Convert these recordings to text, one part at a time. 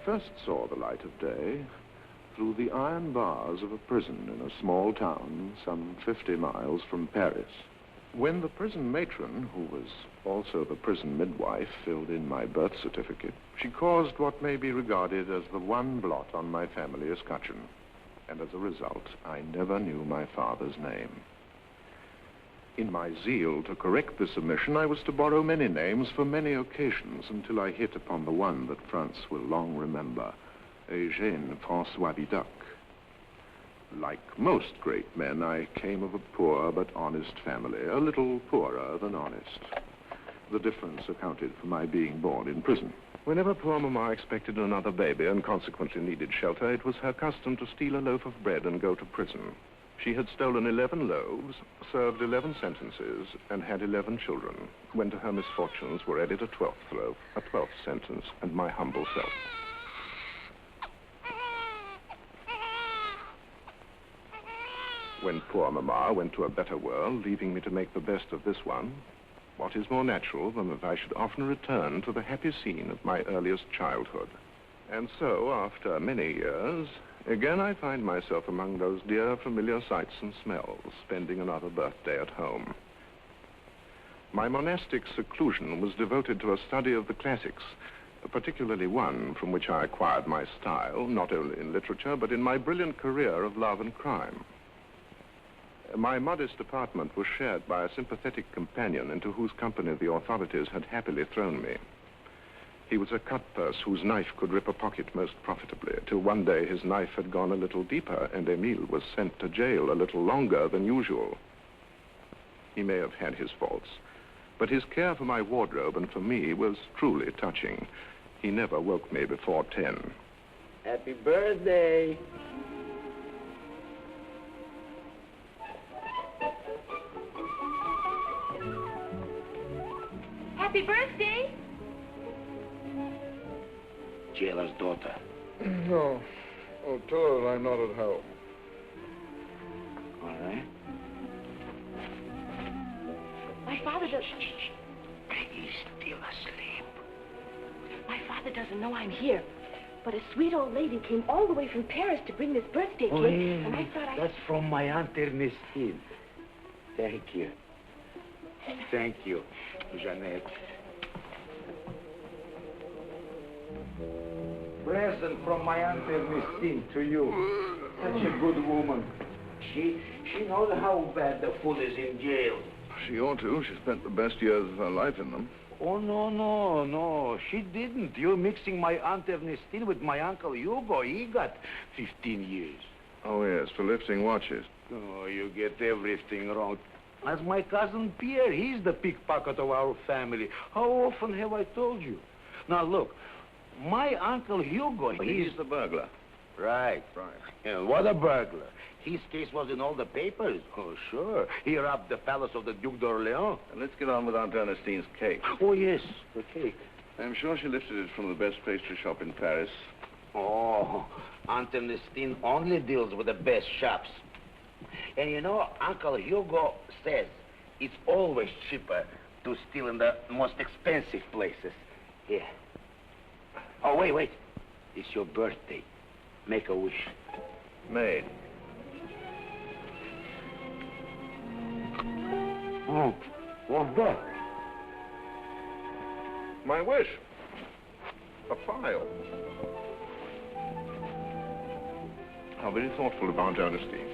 first saw the light of day through the iron bars of a prison in a small town some 50 miles from Paris. When the prison matron, who was also the prison midwife, filled in my birth certificate, she caused what may be regarded as the one blot on my family escutcheon. And as a result, I never knew my father's name. In my zeal to correct this omission, I was to borrow many names for many occasions until I hit upon the one that France will long remember, Eugène François Vidocq. Like most great men, I came of a poor but honest family, a little poorer than honest. The difference accounted for my being born in prison. Whenever poor Mama expected another baby and consequently needed shelter, it was her custom to steal a loaf of bread and go to prison. She had stolen 11 loaves, served 11 sentences, and had 11 children, when to her misfortunes were added a 12th loaf, a 12th sentence, and my humble self. When poor Mama went to a better world, leaving me to make the best of this one, what is more natural than that I should often return to the happy scene of my earliest childhood? And so, after many years, again I find myself among those dear familiar sights and smells, spending another birthday at home. My monastic seclusion was devoted to a study of the classics, particularly one from which I acquired my style, not only in literature, but in my brilliant career of love and crime. My modest apartment was shared by a sympathetic companion into whose company the authorities had happily thrown me. He was a cutpurse whose knife could rip a pocket most profitably, till one day his knife had gone a little deeper and Emile was sent to jail a little longer than usual. He may have had his faults, but his care for my wardrobe and for me was truly touching. He never woke me before 10. Happy birthday! Happy birthday! Jailer's daughter. No. Oh, tell her that I'm not at home. All right. My father does... He's still asleep. My father doesn't know I'm here. But a sweet old lady came all the way from Paris to bring this birthday cake, and I thought That's from my Aunt Ernestine. Thank you. Thank you, Jeanette. Present from my Aunt Ernestine to you. Such a good woman. She knows how bad the fool is in jail. She ought to. She spent the best years of her life in them. Oh, no. She didn't. You're mixing my Aunt Ernestine with my Uncle Hugo. He got 15 years. Oh, yes, for lifting watches. Oh, you get everything wrong. As my cousin Pierre, he's the pickpocket of our family. How often have I told you? Now, look, my Uncle Hugo, He's the burglar. Right. Yeah, what a burglar. His case was in all the papers. Oh, sure. He robbed the palace of the Duc d'Orléans. And let's get on with Aunt Ernestine's cake. Oh, yes, the cake. I'm sure she lifted it from the best pastry shop in Paris. Oh, Aunt Ernestine only deals with the best shops. And you know, Uncle Hugo says it's always cheaper to steal in the most expensive places. Here. Oh, wait. It's your birthday. Make a wish. Made. Oh, what's that? My wish. A file. How very thoughtful of Aunt Ernestine.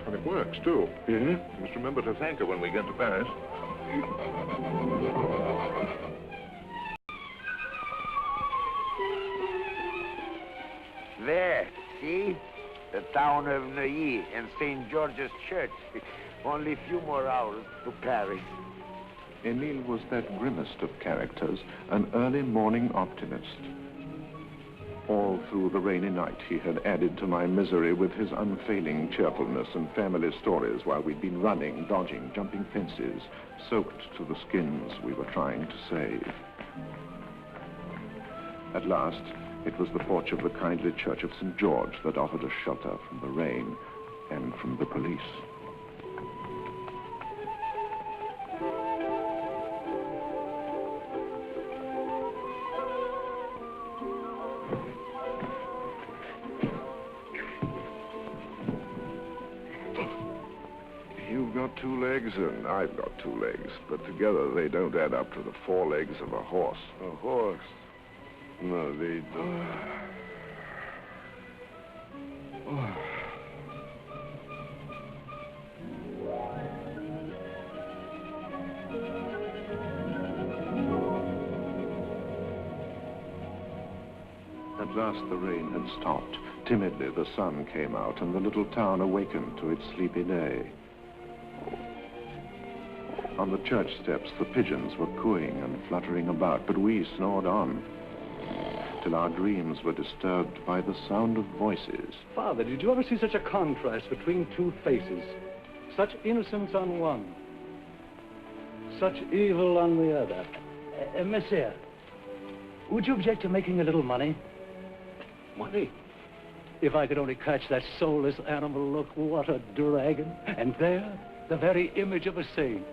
And it works, too. Mm-hmm. You must remember to thank her when we get to Paris. There, see? The town of Neuilly and St. George's Church. Only a few more hours to Paris. Emile was that grimmest of characters, an early morning optimist. All through the rainy night, he had added to my misery with his unfailing cheerfulness and family stories while we'd been running, dodging, jumping fences, soaked to the skins we were trying to save. At last, it was the porch of the kindly Church of St. George that offered us shelter from the rain and from the police. got 2 legs and I've got 2 legs, but together they don't add up to the 4 legs of a horse. A horse? No, they don't. At last the rain had stopped. Timidly the sun came out and the little town awakened to its sleepy day. On the church steps the pigeons were cooing and fluttering about, but we snored on till our dreams were disturbed by the sound of voices. Father, did you ever see such a contrast between 2 faces? Such innocence on one, such evil on the other. Monsieur, would you object to making a little money? Money? If I could only catch that soulless animal, look, what a dragon. And there, the very image of a saint.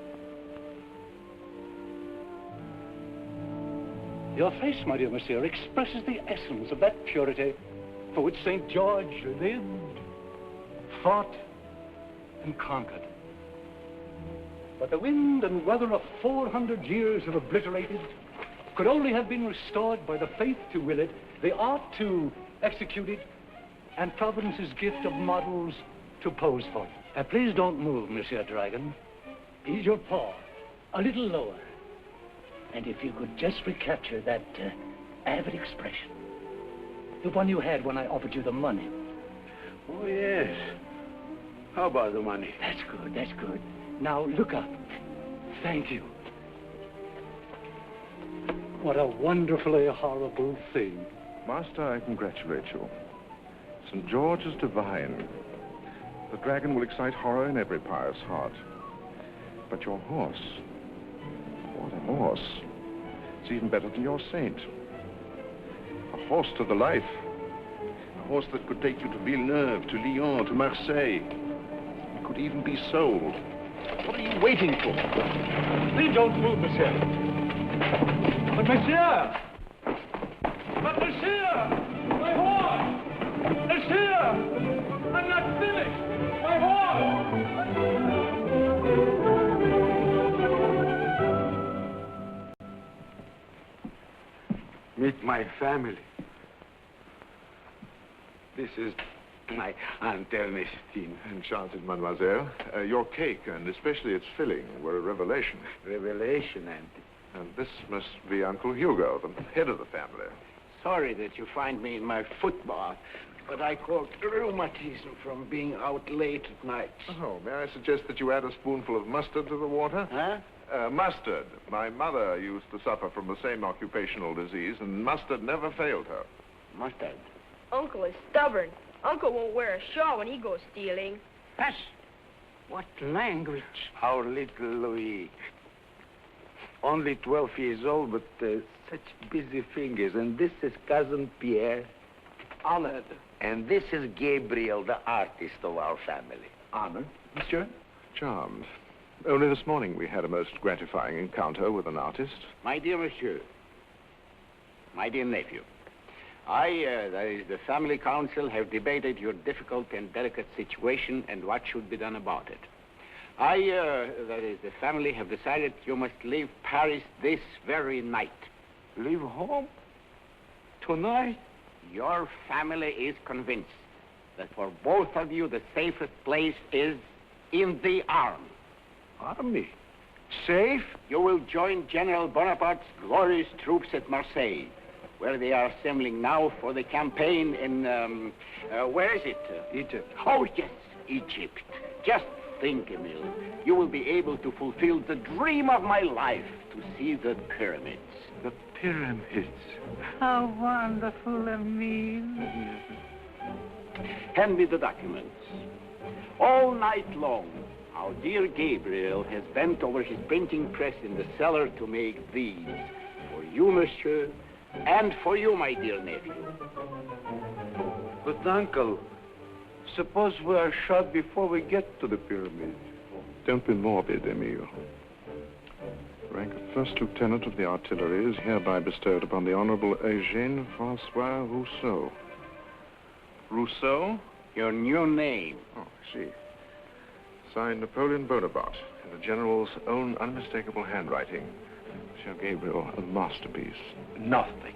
Your face, my dear monsieur, expresses the essence of that purity for which St. George lived, fought, and conquered. But the wind and weather of 400 years have obliterated could only have been restored by the faith to will it, the art to execute it, and Providence's gift of models to pose for it. Please don't move, Monsieur Dragon. Ease your paw a little lower. And if you could just recapture that avid expression, the one you had when I offered you the money. Oh, yes. How about the money? That's good, that's good. Now, look up. Thank you. What a wonderfully horrible thing. Master, I congratulate you. St. George is divine. The dragon will excite horror in every pious heart. But your horse, what a horse. It's even better than your saint. A horse to the life. A horse that could take you to Villeneuve, to Lyon, to Marseille. It could even be sold. What are you waiting for? Please don't move, monsieur. But monsieur! But monsieur! My horse! Monsieur! I'm not finished! My horse! Meet my family. This is my Aunt Ernestine. Enchanted, mademoiselle. Your cake, and especially its filling, were a revelation. Revelation, Auntie. And this must be Uncle Hugo, the head of the family. Sorry that you find me in my footbath, but I caught rheumatism from being out late at night. Oh, may I suggest that you add a spoonful of mustard to the water? Huh? Mustard. My mother used to suffer from the same occupational disease, and mustard never failed her. Mustard. Uncle is stubborn. Uncle won't wear a shawl when he goes stealing. Hush! What language? Our little Louis. Only 12 years old, but such busy fingers. And this is Cousin Pierre. Honored. And this is Gabriel, the artist of our family. Honored, monsieur? Charmed. Only this morning we had a most gratifying encounter with an artist. My dear monsieur, my dear nephew, that is the family council, have debated your difficult and delicate situation and what should be done about it. That is the family, have decided you must leave Paris this very night. Leave home? Tonight? Your family is convinced that for both of you the safest place is in the army. Army? Safe? You will join General Bonaparte's glorious troops at Marseille, where they are assembling now for the campaign in, where is it? Egypt. Oh, yes, Egypt. Just think, Emile, you will be able to fulfill the dream of my life, to see the pyramids. The pyramids. How wonderful, Emile. Hand me the documents. All night long, our dear Gabriel has bent over his printing press in the cellar to make these. For you, monsieur, and for you, my dear nephew. But, Uncle, suppose we are shot before we get to the pyramids. Don't be morbid, Emile. Rank of first lieutenant of the artillery is hereby bestowed upon the Honorable Eugène Francois Rousseau. Rousseau? Your new name. Oh, I see. Signed Napoleon Bonaparte, in the General's own unmistakable handwriting. Monsieur Gabriel, a masterpiece. Nothing.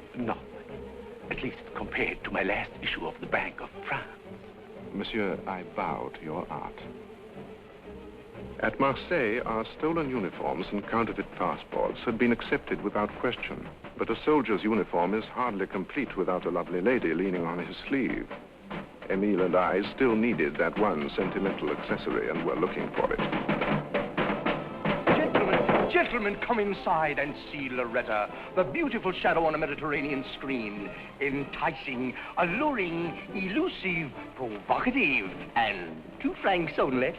At least compared to my last issue of the Bank of France. Monsieur, I bow to your art. At Marseille, our stolen uniforms and counterfeit passports had been accepted without question. But a soldier's uniform is hardly complete without a lovely lady leaning on his sleeve. Emile and I still needed that one sentimental accessory and were looking for it. Gentlemen, come inside and see Loretta, the beautiful shadow on a Mediterranean screen. Enticing, alluring, elusive, provocative, and 2 francs only.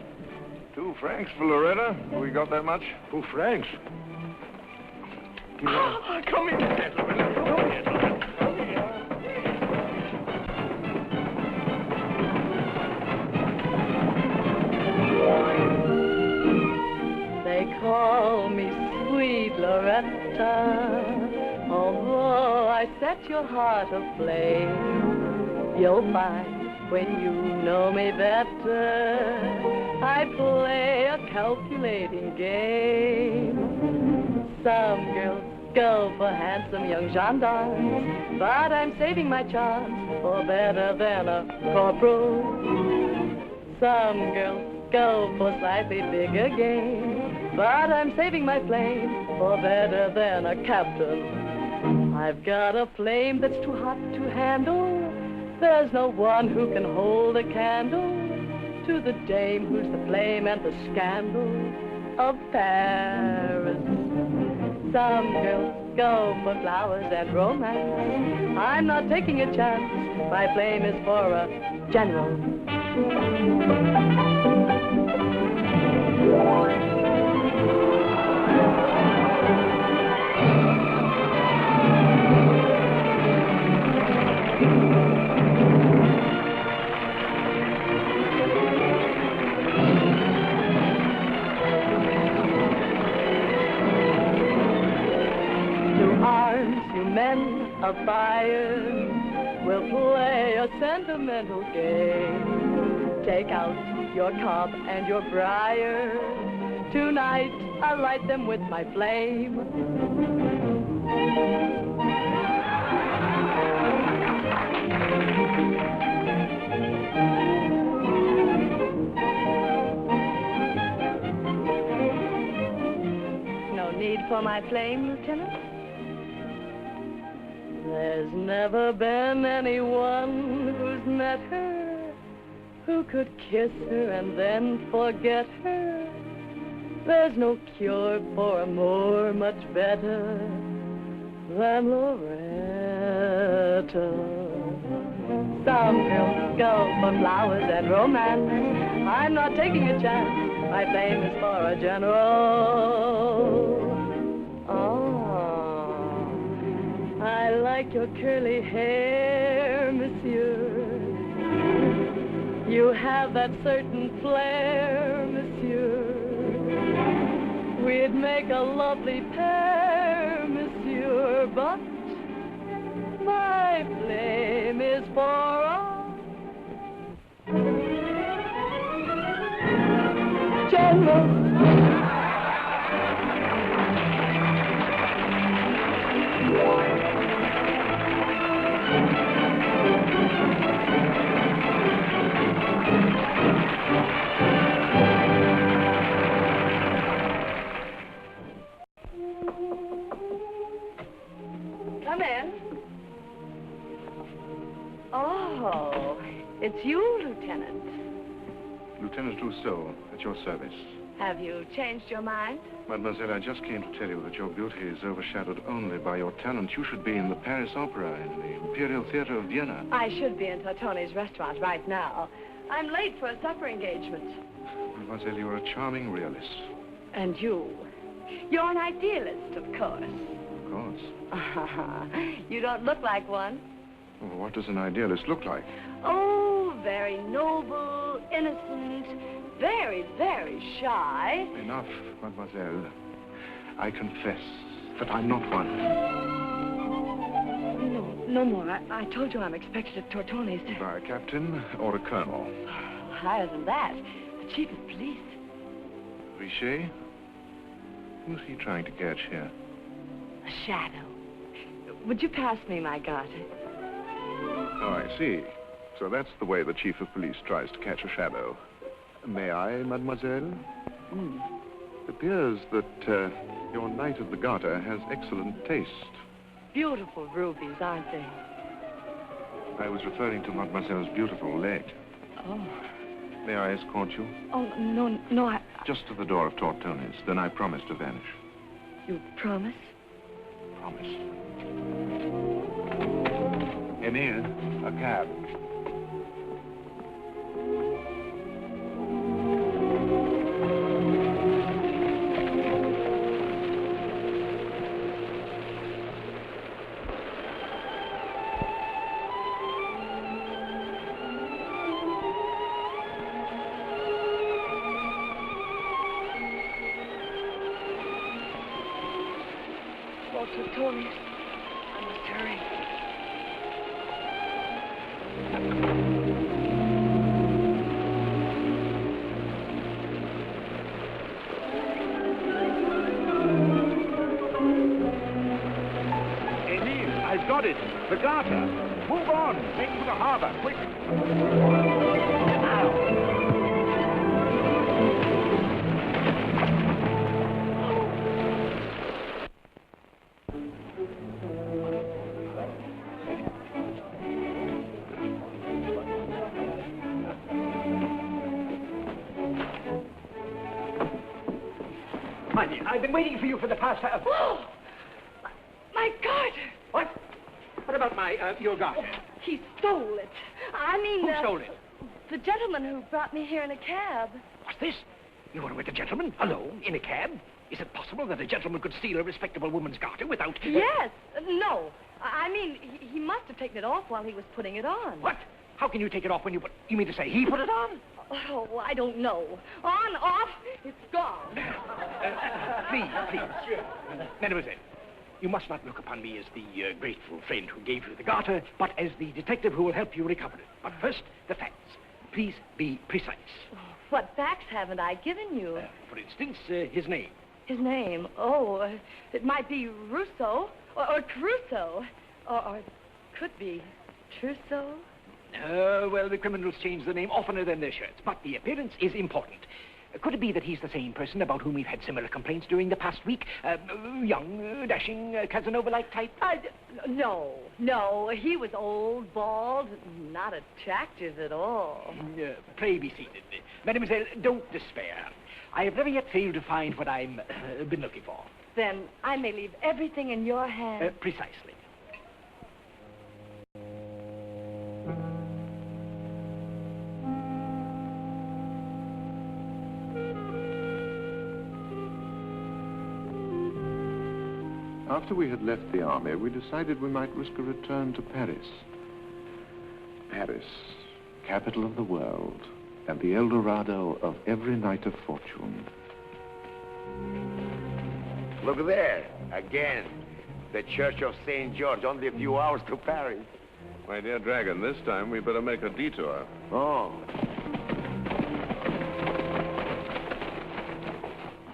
2 francs for Loretta? We got that much? 2 francs? Come in, gentlemen. Come in. They call me sweet Loretta, although I set your heart aflame. You'll find when you know me better, I play a calculating game. Some girls go for handsome young gendarmes, but I'm saving my chance for better than a corporal. Some girls go for slightly bigger game, but I'm saving my flame for better than a captain. I've got a flame that's too hot to handle. There's no one who can hold a candle to the dame who's the flame and the scandal of Paris. Some girls go for flowers and romance. I'm not taking a chance. My flame is for a general. Men of fire will play a sentimental game. Take out your cob and your briar. Tonight I'll light them with my flame. No need for my flame, Lieutenant? There's never been anyone who's met her who could kiss her and then forget her. There's no cure for amour much better than Loretta. Some girls go for flowers and romance. I'm not taking a chance. My flame is for a general. I like your curly hair, monsieur. You have that certain flair, monsieur. We'd make a lovely pair, monsieur, but my flame is for a general. Come in. Oh, it's you, Lieutenant. Lieutenant Rousseau, at your service. Have you changed your mind? Mademoiselle, I just came to tell you that your beauty is overshadowed only by your talent. You should be in the Paris Opera, in the Imperial Theater of Vienna. I should be in Tortone's restaurant right now. I'm late for a supper engagement. Mademoiselle, you're a charming realist. And you? You're an idealist, of course. Of course. You don't look like one. Well, what does an idealist look like? Oh, very noble, innocent, very, very shy. Enough, mademoiselle. I confess that I'm not one. No more. I told you I'm expected at Tortone's. By a captain or a colonel? Higher than that. The chief of police. Richer? Who's he trying to catch here? A shadow. Would you pass me my garter? Oh, I see. So that's the way the chief of police tries to catch a shadow. May I, mademoiselle? It appears that your Knight of the Garter has excellent taste. Beautiful rubies, aren't they? I was referring to mademoiselle's beautiful leg. Oh. May I escort you? Oh, no, Just to the door of Tortoni's. Then I promise to vanish. You promise? Promise. Emile, a cab. Tortoni's. I must hurry. Emile, I've got it. The garter. Move on. Make for the harbor, quick. I've been waiting for you for the past half. Oh, my garter. What? What about your garter? He stole it. I mean... Who stole it? The gentleman who brought me here in a cab. What's this? You were with a gentleman, alone, in a cab? Is it possible that a gentleman could steal a respectable woman's garter without... Yes. No. I mean, he must have taken it off while he was putting it on. What? How can you take it off when you put... You mean to say he put it on? Oh, I don't know. On, off, it's gone. Please. Mademoiselle, you must not look upon me as the grateful friend who gave you the garter, but as the detective who will help you recover it. But first, the facts. Please be precise. What facts haven't I given you? For instance, his name. His name? Oh, it might be Rousseau, or Crusoe, or could be Trousseau. Well, the criminals change the name oftener than their shirts, but the appearance is important. Could it be that he's the same person about whom we've had similar complaints during the past week? Young, dashing, Casanova-like type? No. He was old, bald, not attractive at all. Pray be seated. Mademoiselle, don't despair. I have never yet failed to find what I've been looking for. Then I may leave everything in your hands. Precisely. After we had left the army, we decided we might risk a return to Paris. Paris, capital of the world, and the El Dorado of every knight of fortune. Look there, again. The Church of St. George, only a few hours to Paris. My dear Dragon, this time we better make a detour. Oh.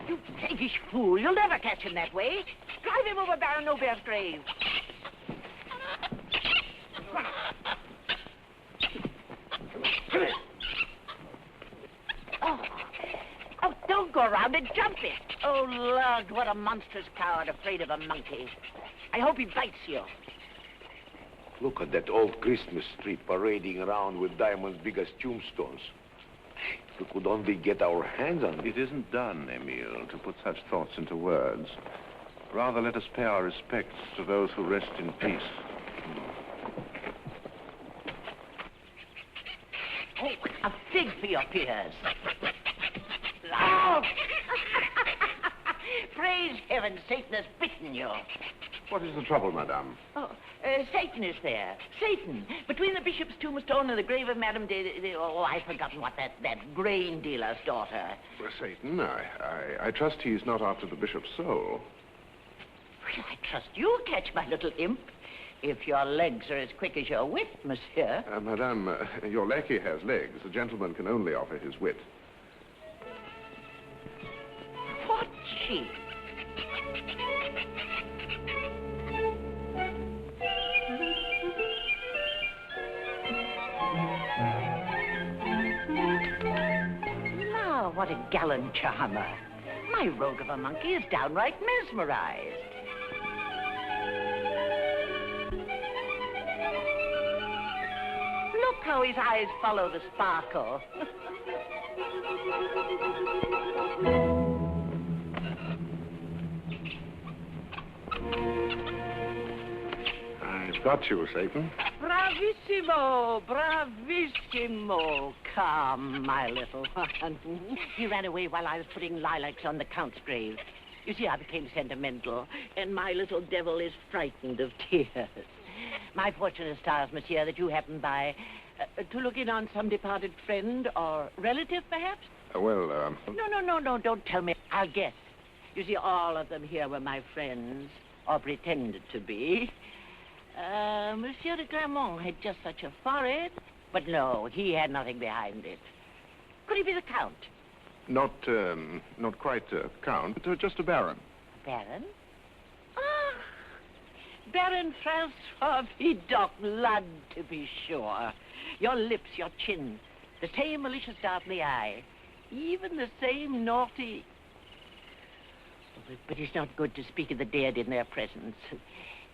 You thievish fool. You'll never catch him that way. Drive him over Baron Aubert's grave. Oh, don't go around and jump it. Oh, Lord, what a monstrous coward afraid of a monkey. I hope he bites you. Look at that old Christmas tree parading around with diamonds big as tombstones. If we could only get our hands on it. It isn't done, Emile, to put such thoughts into words. Rather, let us pay our respects to those who rest in peace. Oh, a fig for your peers. Oh! Praise heaven, Satan has bitten you. What is the trouble, madame? Oh, Satan is there. Satan. Between the bishop's tombstone and the grave of Madame I've forgotten what that grain dealer's daughter. Well, Satan, I trust he's not after the bishop's soul. Well, I trust you'll catch my little imp. If your legs are as quick as your wit, monsieur. Madame, your lackey has legs. The gentleman can only offer his wit. chic. Now, what a gallant charmer. My rogue of a monkey is downright mesmerized. Look how his eyes follow the sparkle. I've got you, Satan. Bravissimo, bravissimo. Come, my little one. He ran away while I was putting lilacs on the Count's grave. You see, I became sentimental, and my little devil is frightened of tears. My fortunate stars, monsieur, that you happened by to look in on some departed friend or relative, perhaps? No, don't tell me. I'll guess. You see, all of them here were my friends, or pretended to be. Monsieur de Clermont had just such a forehead, but no, he had nothing behind it. Could he be the Count? Not quite a count, just a baron. Baron? Ah, Baron Francois Vidocq Lud, to be sure. Your lips, your chin, the same malicious dart in the eye, even the same naughty... But it's not good to speak of the dead in their presence.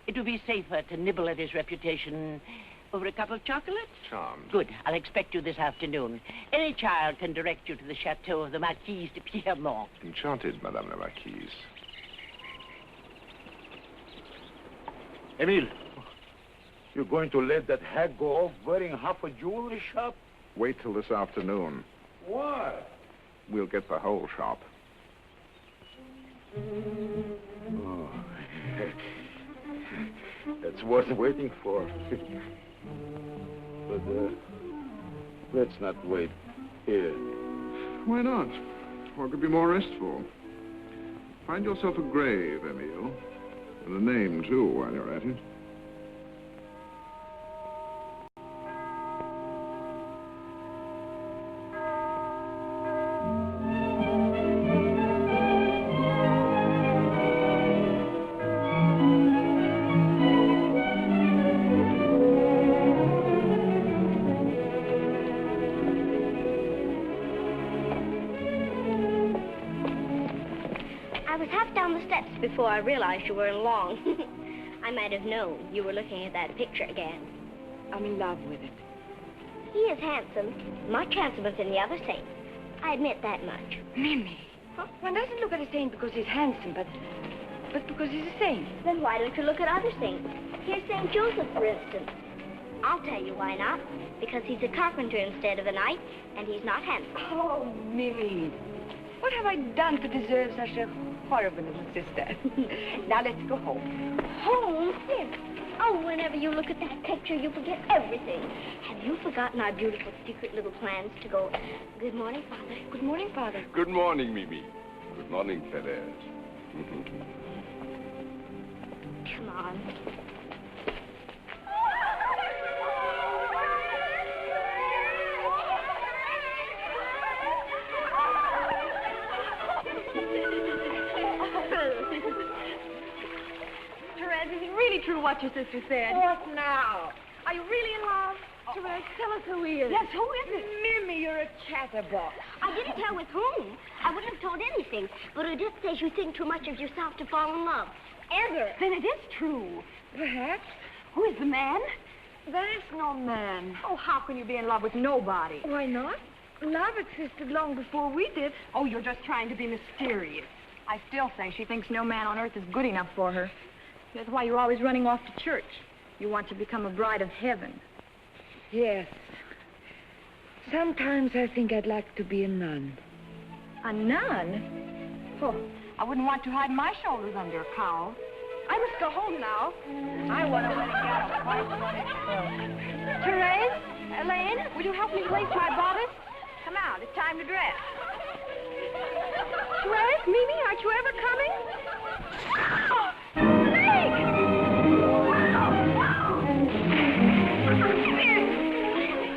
It would be safer to nibble at his reputation over a cup of chocolate. Charmed. Good. I'll expect you this afternoon. Any child can direct you to the chateau of the Marquise de Pierremont. Enchanted, Madame la Marquise. Emile, you're going to let that hag go off wearing half a jewelry shop? Wait till this afternoon. Why? We'll get the whole shop. Oh, that's worth waiting for. But, let's not wait here. Why not? What could be more restful? Find yourself a grave, Emile. And a name, too, while you're at it. Before I realized you were along. I might have known you were looking at that picture again. I'm in love with it. He is handsome, much handsomer than the other saint. I admit that much. Mimi, huh? One doesn't look at a saint because he's handsome, but because he's a saint. Then why don't you look at other saints? Here's St. Joseph, for instance. I'll tell you why not. Because he's a carpenter instead of a knight, and he's not handsome. Oh, Mimi, what have I done to deserve such a horrible little sister? Now let's go home. Home? Yes. Oh, whenever you look at that picture, you forget everything. Have you forgotten our beautiful secret little plans to go, good morning, Father? Good morning, Father. Good morning, Mimi. Good morning, Perez. Come on. Is it really true what your sister said? What now? Are you really in love? Therese, tell us who he is. Yes, who is it? Mimi, you're a chatterbox. I didn't tell with whom. I wouldn't have told anything, but it just says you think too much of yourself to fall in love. Ever. Then it is true. Perhaps. Who is the man? There is no man. Oh, how can you be in love with nobody? Why not? Love existed long before we did. Oh, you're just trying to be mysterious. I still say she thinks no man on earth is good enough for her. That's why you're always running off to church. You want to become a bride of heaven. Yes. Sometimes I think I'd like to be a nun. A nun? Oh, I wouldn't want to hide my shoulders under a cowl. I must go home now. I want to let it get a white one. Therese, Elaine, will you help me lace my bodice? Come out, it's time to dress. Therese, Mimi, aren't you ever coming? Oh, snake!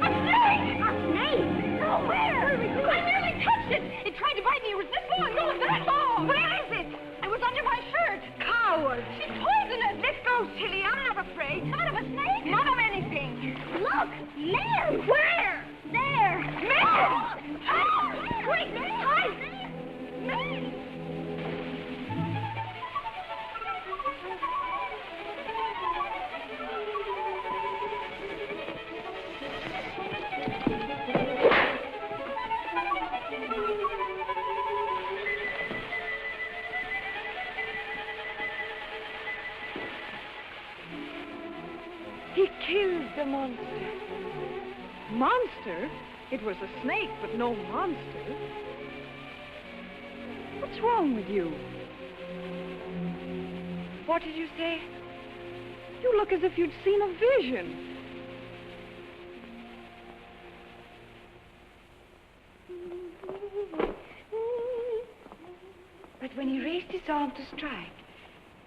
A snake! A snake? Oh, where? I nearly touched it. It tried to bite me. It was this long. No, that long. Where is it? monster. Monster? It was a snake, but no monster. What's wrong with you? What did you say? You look as if you'd seen a vision. But when he raised his arm to strike,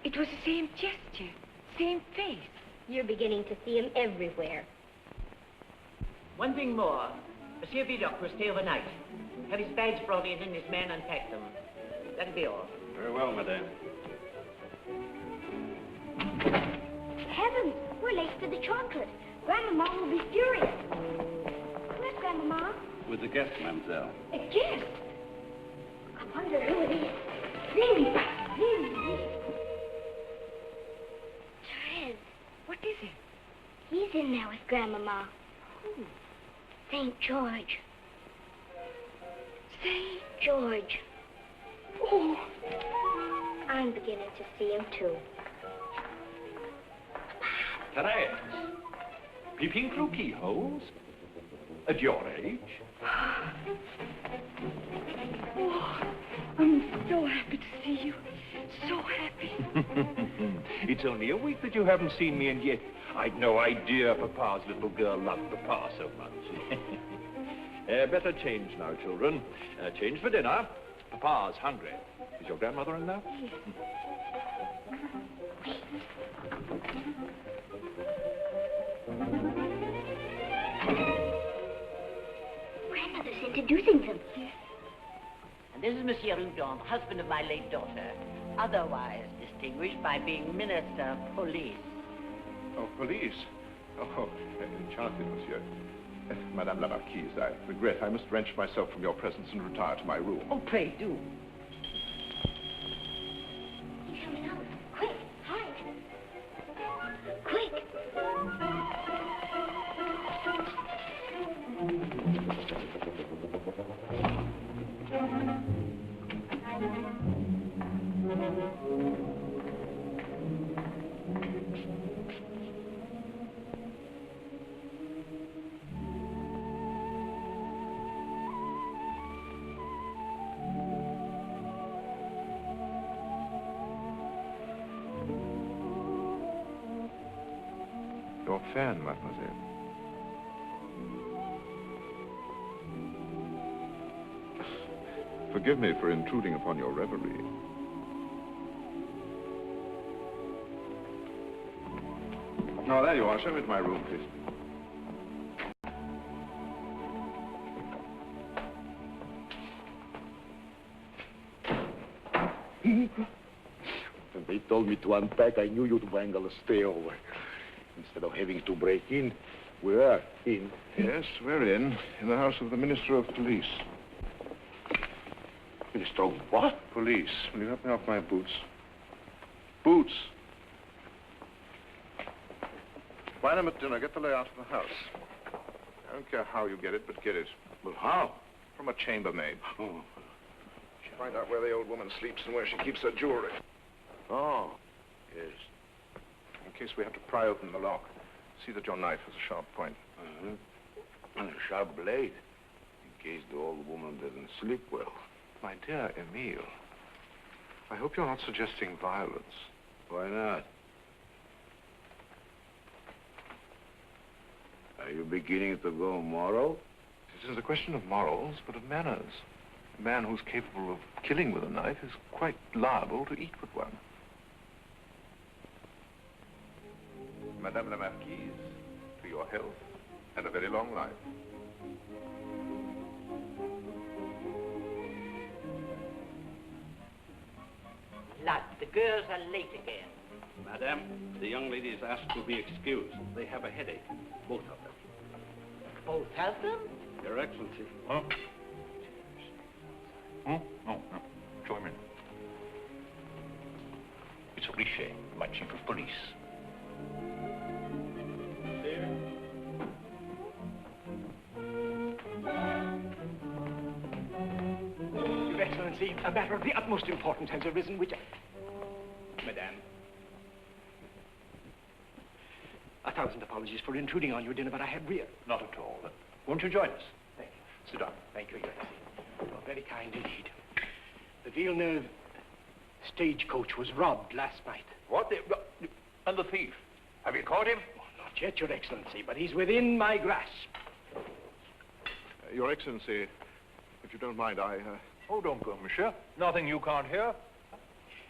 it was the same gesture, same face. You're beginning to see him everywhere. One thing more. Monsieur Vidocq will stay overnight. Have his bags brought in and his man unpack them. That'll be all. Very well, madame. Heavens, we're late for the chocolate. Grandmama will be furious. Where's Grandmama? With the guest, mademoiselle. A guest? I wonder who it is. Really? Therese. What is it? He's in there with Grandmama. Who? St. George. St. George. Oh. I'm beginning to see him, too. Therese, peeping through keyholes? At your age? Oh, I'm so happy to see you. So happy. It's only a week that you haven't seen me, and yet I'd no idea Papa's little girl loved Papa so much. Better change now, children. Change for dinner. Papa's hungry. Is your grandmother in there? Yes. Grandmother's introducing them. Yes. And this is Monsieur Houdon, husband of my late daughter, otherwise distinguished by being Minister of Police. Oh, police? Oh, enchanted, monsieur. Madame la Marquise, I regret I must wrench myself from your presence and retire to my room. Oh, pray do. He's coming up. Quick, hide. Quick. Your fan, mademoiselle. Forgive me for intruding upon your reverie. Oh, there you are. Show me to my room, please. When they told me to unpack, I knew you'd wangle a stay over. Instead of having to break in, we are in. Yes, we're in the house of the Minister of Police. Minister of what? Police. Will you help me off my boots? Boots! Find him at dinner. Get the layout of the house. I don't care how you get it, but get it. Well, how? From a chambermaid. Oh. Find out where the old woman sleeps and where she keeps her jewelry. Oh, yes. In case we have to pry open the lock, see that your knife has a sharp point. And a sharp blade, in case the old woman doesn't sleep well. My dear Emile, I hope you're not suggesting violence. Why not? Are you beginning to go moral? It isn't a question of morals, but of manners. A man who's capable of killing with a knife is quite liable to eat with one. Madame la Marquise, to your health and a very long life. Lad, the girls are late again. Madame, the young ladies asked to be excused. They have a headache, both of them. Both of them? Your Excellency. Huh? Hmm? No. Show him in. It's Richer, my chief of police. Your Excellency, a matter of the utmost importance has arisen, which... Madame. A 1,000 apologies for intruding on your dinner, but I had real... Not at all. Won't you join us? Thank you. Sit down. Thank you, Your Excellency. Oh, very kind indeed. The Villeneuve stagecoach was robbed last night. What? And the thief? Have you caught him? Oh, not yet, Your Excellency, but he's within my grasp. Your Excellency, if you don't mind, Oh, don't go, monsieur. Nothing you can't hear.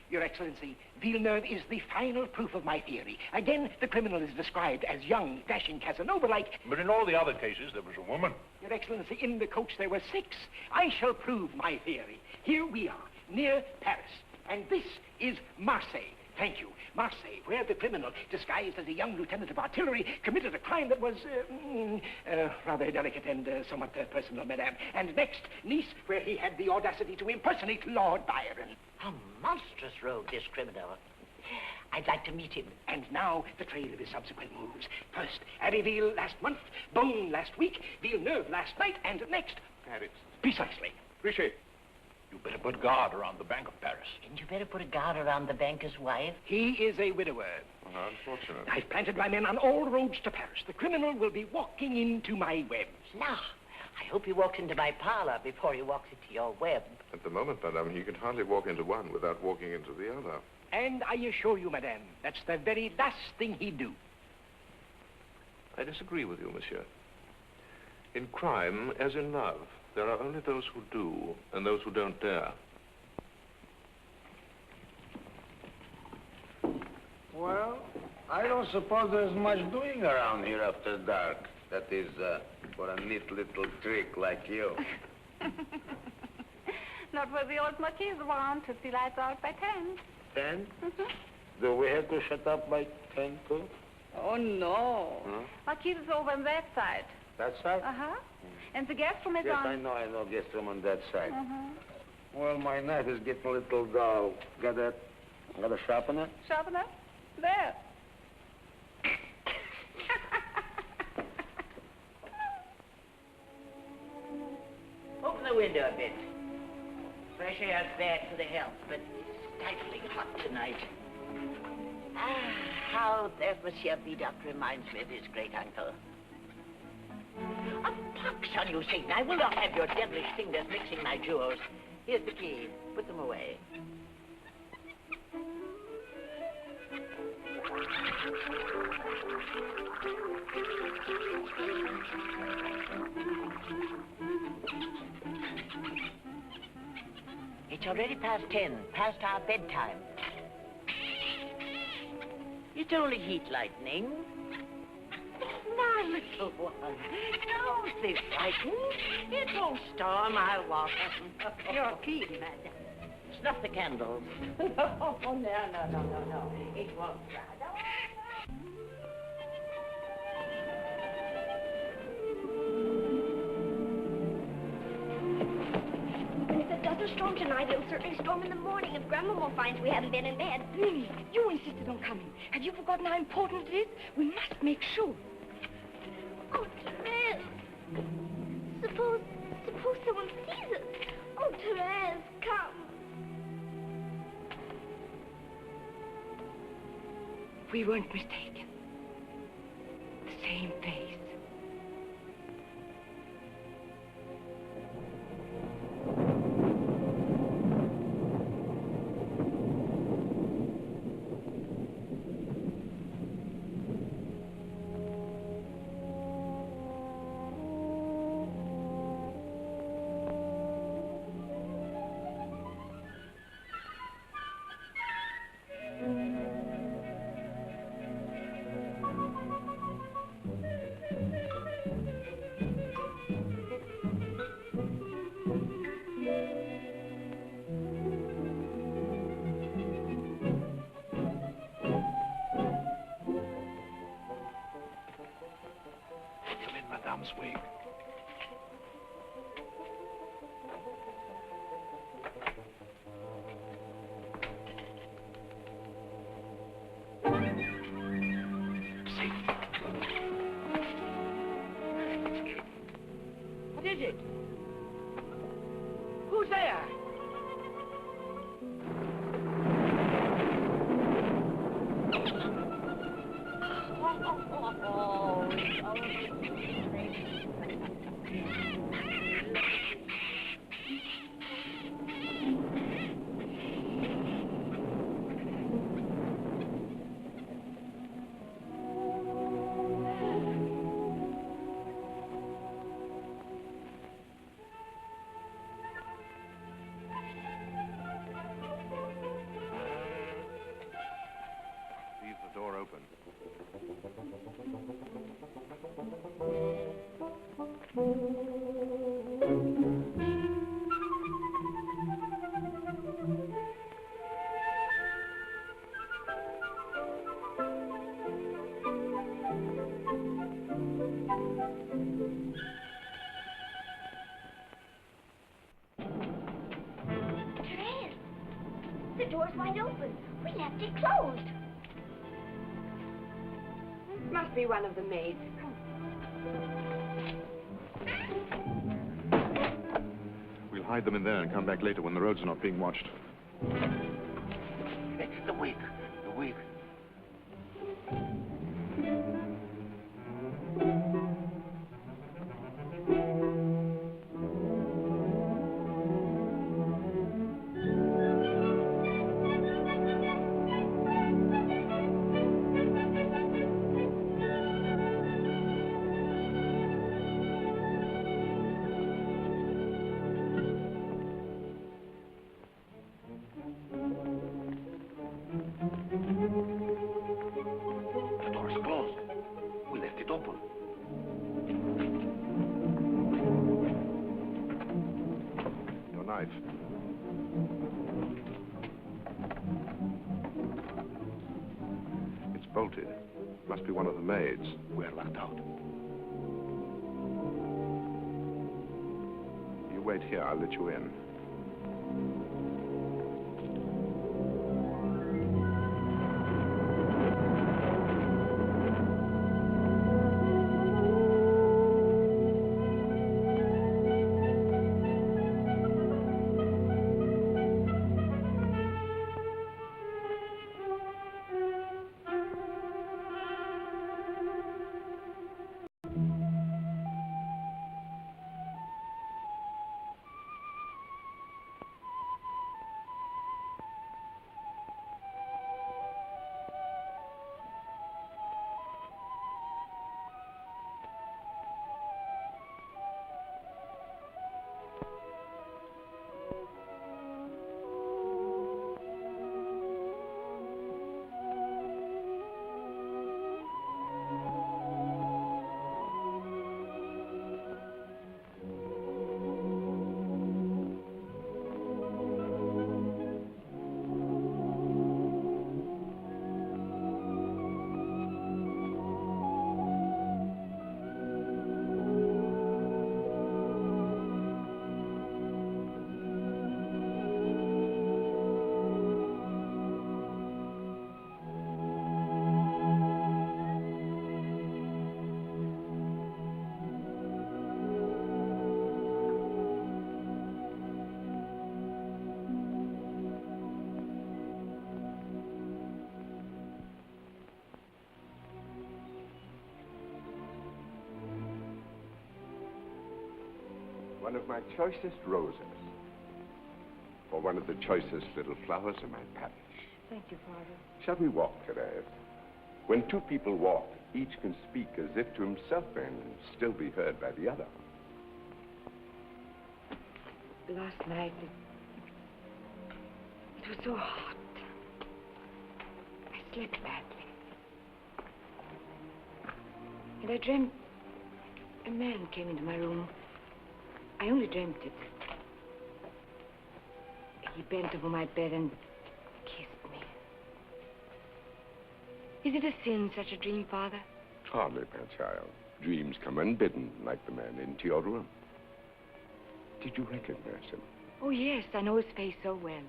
Your Excellency, Villeneuve is the final proof of my theory. Again, the criminal is described as young, dashing Casanova-like. But in all the other cases, there was a woman. Your Excellency, in the coach there were 6. I shall prove my theory. Here we are, near Paris. And this is Marseille. Thank you. Marseille, where the criminal, disguised as a young lieutenant of artillery, committed a crime that was, rather delicate and somewhat personal, madame. And next, Nice, where he had the audacity to impersonate Lord Byron. A monstrous rogue, this criminal. I'd like to meet him. And now, the trail of his subsequent moves. First, Abbeville last month, Beaune last week, Villeneuve last night, and next... Paris. Precisely. Richer, you better put guard around the Bank of Paris. And you better put a guard around the banker's wife. He is a widower. How unfortunate. I've planted my men on all roads to Paris. The criminal will be walking into my webs. Now, I hope he walks into my parlor before he walks into your web. At the moment, madame, he can hardly walk into one without walking into the other. And I assure you, madame, that's the very last thing he'd do. I disagree with you, monsieur. In crime, as in love, there are only those who do and those who don't dare. Well, I don't suppose there's much doing around here after dark. That is, for a neat little trick like you. Not for the old Marquis want to see lights out by 10. 10? Do we have to shut up by 10 too? Oh, no. Huh? Marquis is over on that side. That side? Uh-huh. And the guest room is Yes, on... I know guest room on that side. Uh-huh. Well, my knife is getting a little dull. Got a sharpener? Sharpener? There. Open the window a bit. Fresh air's bad for the health, but stifling hot tonight. Ah, how that Monsieur Vidocq reminds me of his great-uncle. A pox on you, Satan. I will not have your devilish fingers mixing my jewels. Here's the key. Put them away. It's already past 10, past our bedtime. It's only heat lightning. My little one, don't be frightened. It won't storm, I'll walk. You're keen, madam. Snuff the candles. No. It won't dry. If it doesn't storm tonight, it'll certainly storm in the morning if Grandmama finds we haven't been in bed. Mimi, you insisted on coming. Have you forgotten how important it is? We must make sure. Oh, Therese. Suppose someone sees us. Oh, Therese, come. We weren't mistaken. The same face. Madame's wig. What is it? Who's there? The door's wide open. We left it closed. Must be one of the maids. Come. We'll hide them in there and come back later when the roads are not being watched. The wig. The wig. It's bolted. Must be one of the maids. We're locked out. You wait here, I'll let you in. One of my choicest roses. Or one of the choicest little flowers in my parish. Thank you, Father. Shall we walk, Therese? When two people walk, each can speak as if to himself and still be heard by the other. Last night, it was so hot. I slept badly. And I dreamt a man came into my room. I only dreamt it. He bent over my bed and kissed me. Is it a sin, such a dream, Father? Hardly, my child. Dreams come unbidden, like the man into your room. Did you recognize him? Oh, yes, I know his face so well.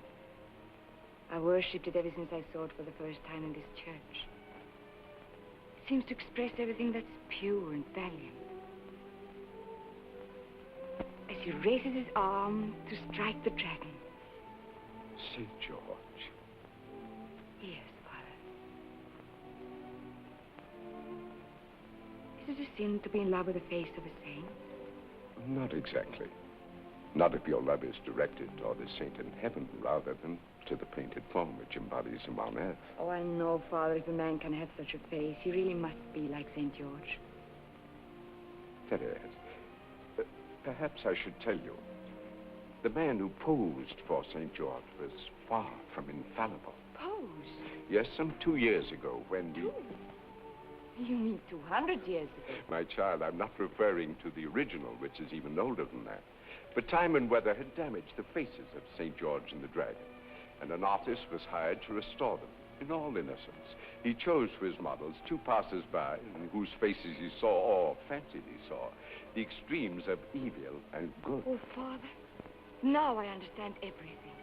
I worshipped it ever since I saw it for the first time in this church. It seems to express everything that's pure and valiant. As he raises his arm to strike the dragon. St. George. Yes, Father. Is it a sin to be in love with the face of a saint? Not exactly. Not if your love is directed toward a saint in heaven rather than to the painted form which embodies him on earth. Oh, I know, Father, if a man can have such a face, he really must be like St. George. Therese, perhaps I should tell you, the man who posed for St. George was far from infallible. Pose? Yes, some 2 years ago when you... You mean 200 years ago? My child, I'm not referring to the original, which is even older than that. But time and weather had damaged the faces of St. George and the Dragon, and an artist was hired to restore them in all innocence. He chose for his models two passers-by in whose faces he saw, or fancied he saw, the extremes of evil and good. Oh, Father, now I understand everything.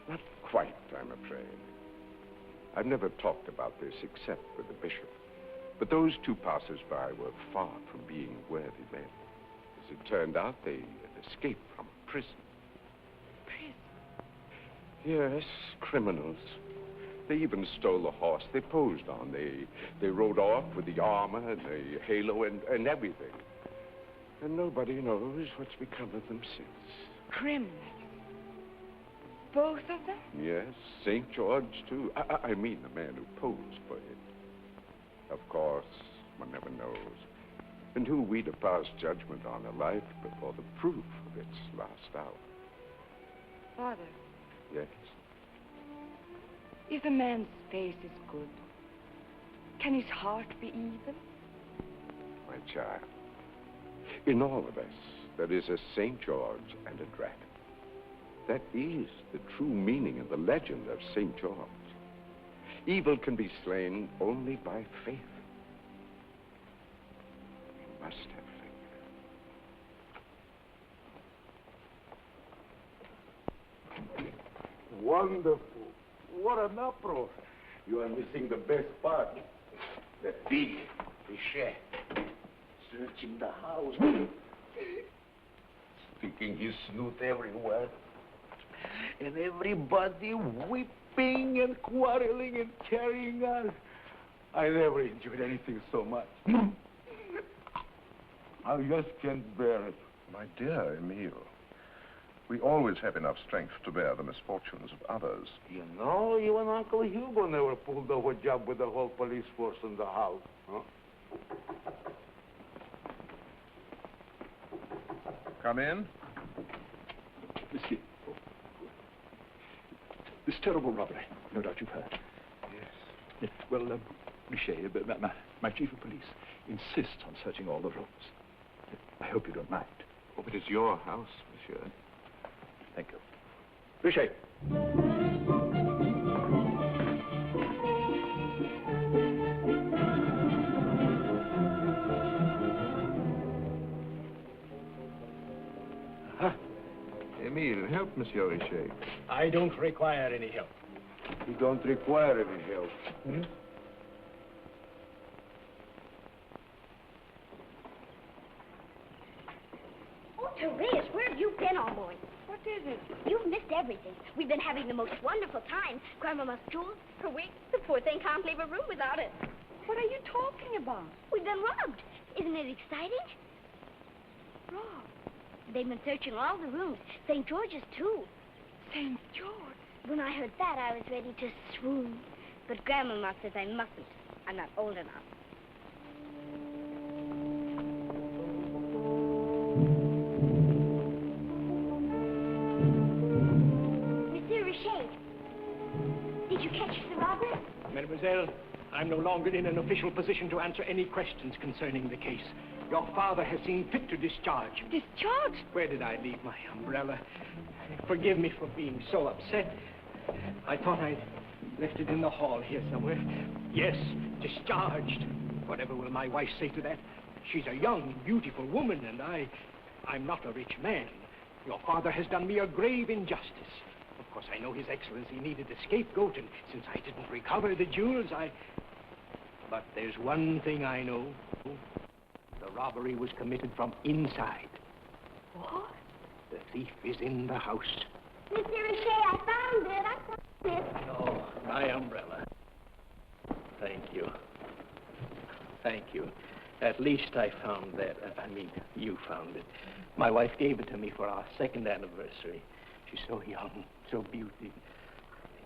Not quite, I'm afraid. I've never talked about this except with the bishop. But those two passers-by were far from being worthy men. As it turned out, they had escaped from prison. Prison? Yes, criminals. They even stole the horse they posed on. They rode off with the armor and the halo and everything. And nobody knows what's become of them since. Criminals? Both of them? Yes, St. George, too. I mean the man who posed for it. Of course, one never knows. And who we to pass judgment on a life before the proof of its last hour? Father, Yes? if a man's face is good, can his heart be evil? My child, in all of us, there is a St. George and a dragon. That is the true meaning of the legend of St. George. Evil can be slain only by faith. You must have faith. Wonderful. What an uproar. You are missing the best part. The big Richet searching the house, sticking his snoot everywhere. And everybody weeping and quarreling and carrying on. I never enjoyed anything so much. I just can't bear it. My dear Emile, we always have enough strength to bear the misfortunes of others. You know, even Uncle Hugo never pulled off a job with the whole police force in the house. Huh? Come in. Monsieur. This terrible robbery, no doubt you've heard. Yes. Well, Richet, my chief of police, insists on searching all the rooms. I hope you don't mind. Oh, it is your house, monsieur. Thank you. Richet. Emile, help Monsieur Richet. I don't require any help. You don't require any help. Hmm? Oh, Therese, where have you been all morning? What is it? You've missed everything. We've been having the most wonderful time. Grandmama's jewels, her wig. The poor thing can't leave her room without it. What are you talking about? We've been robbed. Isn't it exciting? Rob. They've been searching all the rooms. St. George's, too. St. George? When I heard that, I was ready to swoon. But Grandmama says I mustn't. I'm not old enough. Monsieur Richet, did you catch the robber? Mademoiselle, I'm no longer in an official position to answer any questions concerning the case. Your father has seen fit to discharge. Discharged? Where did I leave my umbrella? Forgive me for being so upset. I thought I'd left it in the hall here somewhere. Yes, discharged. Whatever will my wife say to that? She's a young, beautiful woman, and I'm not a rich man. Your father has done me a grave injustice. Of course, I know His Excellency needed a scapegoat, and since I didn't recover the jewels, But there's one thing I know. The robbery was committed from inside. What? The thief is in the house. Monsieur Richet, I found it. Oh, my umbrella. Thank you. Thank you. At least I found that. You found it. My wife gave it to me for our second anniversary. She's so young, so beautiful. I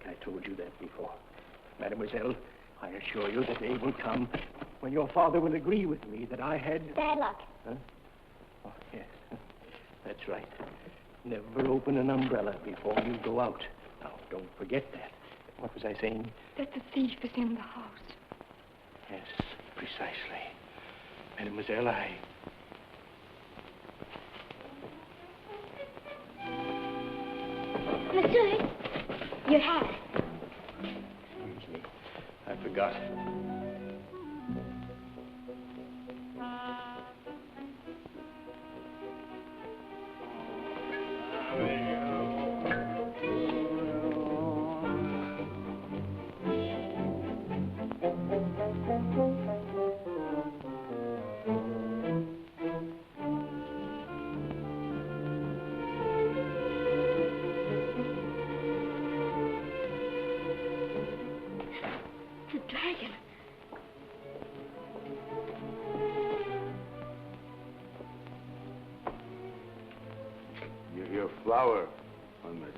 think I told you that before. Mademoiselle, I assure you the day will come when your father will agree with me that I had... Bad luck. Huh? Oh, yes. That's right. Never open an umbrella before you go out. Now, don't forget that. What was I saying? That the thief is in the house. Yes, precisely. Mademoiselle, Monsieur, your hat. Excuse me. I forgot. The dragon. Your flower on my side.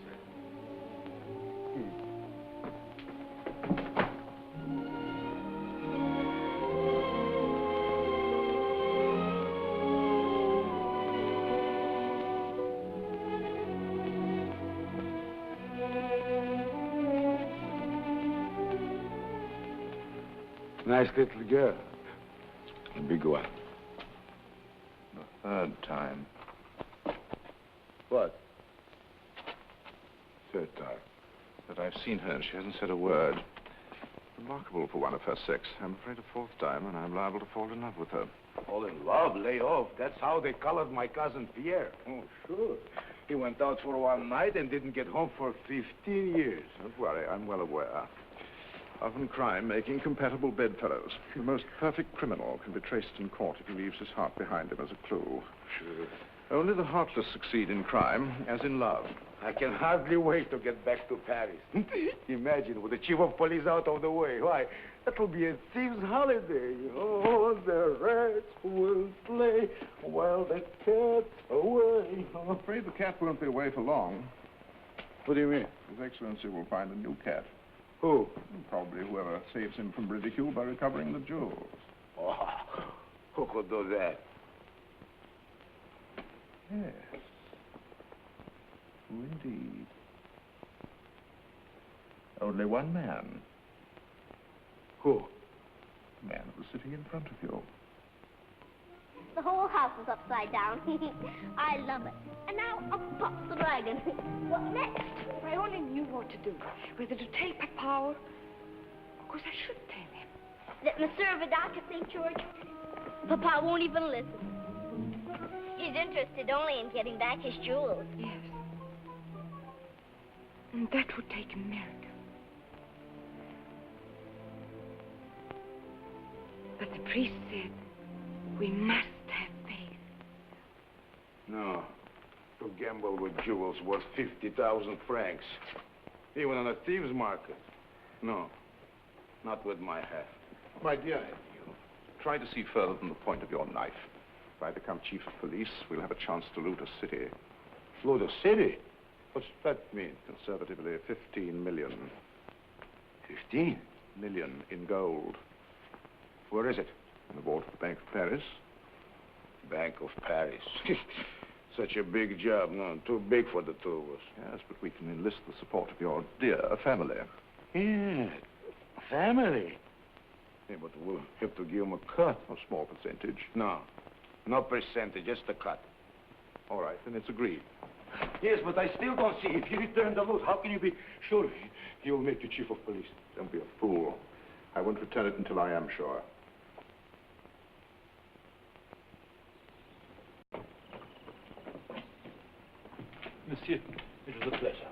Nice little girl. A big one. The third time. What? Third time. But I've seen her and she hasn't said a word. Remarkable for one of her sex. I'm afraid a fourth time and I'm liable to fall in love with her. Fall in love, lay off. That's how they colored my cousin Pierre. Oh, sure. He went out for one night and didn't get home for 15 years. Don't worry, I'm well aware. Often crime making compatible bedfellows. The most perfect criminal can be traced in court if he leaves his heart behind him as a clue. Sure. Only the heartless succeed in crime, as in love. I can hardly wait to get back to Paris. Imagine, with the chief of police out of the way. Why, that'll be a thief's holiday. Oh, the rats will play while the cat's away. I'm afraid the cat won't be away for long. What do you mean? His Excellency will find a new cat. Who? Probably whoever saves him from ridicule by recovering the jewels. Oh, who could do that? Yes. Who indeed? Only one man. Who? The man who was sitting in front of you. The whole house is upside down. I love it. And now up pops the dragon. What next? If I only knew what to do, whether to tell Papa or... Of course, I should tell him. That Monsieur Vidal at St. George? Papa won't even listen. He's interested only in getting back his jewels. Yes. And that would take a miracle. But the priest said we must have faith. No. To gamble with jewels worth 50,000 francs. Even on a thieves' market. No. Not with my half. My dear nephew, try to see further than the point of your knife. If I become chief of police, we'll have a chance to loot a city. Loot a city? What's that mean? Conservatively, 15 million. 15 million in gold. Where is it? In the vault of the Bank of Paris. Bank of Paris. Such a big job, no? Too big for the two of us. Yes, but we can enlist the support of your dear family. Yeah, family. Yeah, but we'll have to give him a cut. A small percentage. No. No percentage, just a cut. All right, then it's agreed. Yes, but I still don't see. If he returned the loot, how can you be sure he will make you chief of police? Don't be a fool. I won't return it until I am sure. Monsieur, it was a pleasure.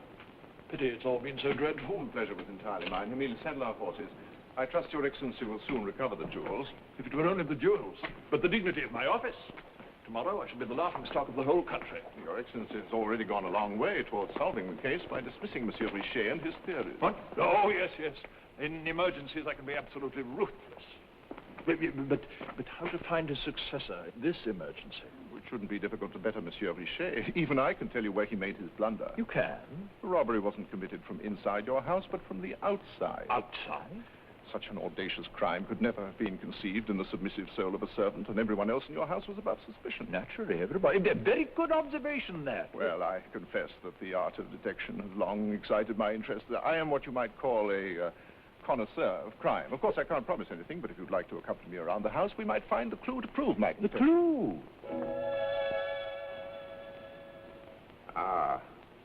Pity it's all been so dreadful. The pleasure was entirely mine. Emile, saddle our horses. I trust your Excellency will soon recover the jewels. If it were only the jewels, but the dignity of my office. Tomorrow I shall be the laughingstock of the whole country. Your Excellency has already gone a long way towards solving the case by dismissing Monsieur Richet and his theories. What? Oh, yes, yes. In emergencies, I can be absolutely ruthless. But how to find a successor in this emergency? It shouldn't be difficult to better Monsieur Richet. Even I can tell you where he made his blunder. You can? The robbery wasn't committed from inside your house, but from the outside. Outside? Such an audacious crime could never have been conceived in the submissive soul of a servant, and everyone else in your house was above suspicion. Naturally, everybody. Very good observation there. Well, I confess that the art of detection has long excited my interest. I am what you might call a connoisseur of crime. Of course, I can't promise anything, but if you'd like to accompany me around the house, we might find the clue to prove my The clue? Ah,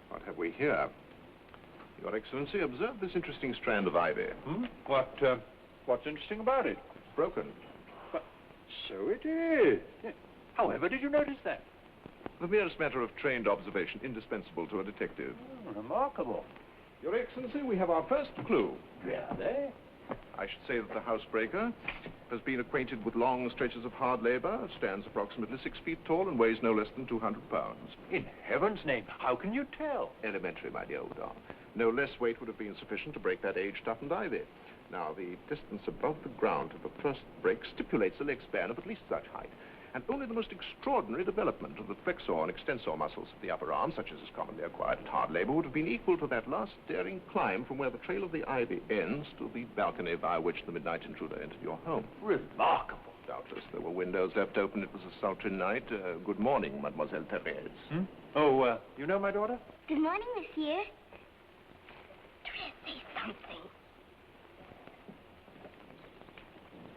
what have we here? Your Excellency, observe this interesting strand of ivy. Hmm? What's interesting about it? It's broken. But so it is. However, did you notice that? The merest matter of trained observation, indispensable to a detective. Oh, remarkable. Your Excellency, we have our first clue. Really? I should say that the housebreaker has been acquainted with long stretches of hard labor, stands approximately 6 feet tall, and weighs no less than 200 pounds. In heaven's name, how can you tell? Elementary, my dear Udon. No less weight would have been sufficient to break that age-toughened ivy. Now, the distance above the ground to the first break stipulates a leg span of at least such height. And only the most extraordinary development of the flexor and extensor muscles of the upper arm, such as is commonly acquired at hard labor, would have been equal to that last daring climb from where the trail of the ivy ends to the balcony via which the midnight intruder entered your home. Remarkable. Doubtless there were windows left open. It was a sultry night. Good morning, Mademoiselle Therese. Hmm? Oh, you know my daughter? Good morning, monsieur. Therese, say something.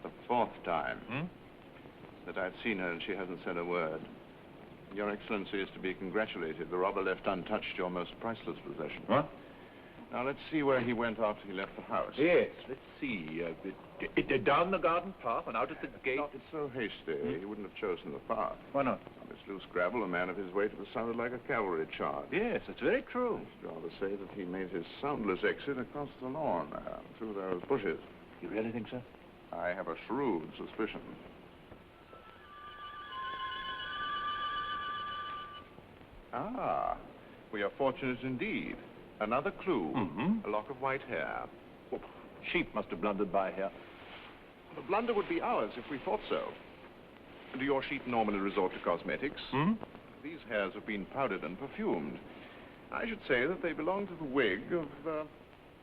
The 4th time that I've seen her and she hasn't said a word. Your Excellency is to be congratulated. The robber left untouched your most priceless possession. What? Now, let's see where he went after he left the house. Yes, let's see. Down the garden path and out at the gate. Not so hasty. He wouldn't have chosen the path. Why not? On this loose gravel, a man of his weight would have sounded like a cavalry charge. Yes, that's very true. I'd rather say that he made his soundless exit across the lawn, through those bushes. You really think so? I have a shrewd suspicion. Ah, we are fortunate indeed. Another clue. A lock of white hair. Oh, sheep must have blundered by here. The blunder would be ours if we thought so. Do your sheep normally resort to cosmetics? These hairs have been powdered and perfumed. I should say that they belong to the wig of,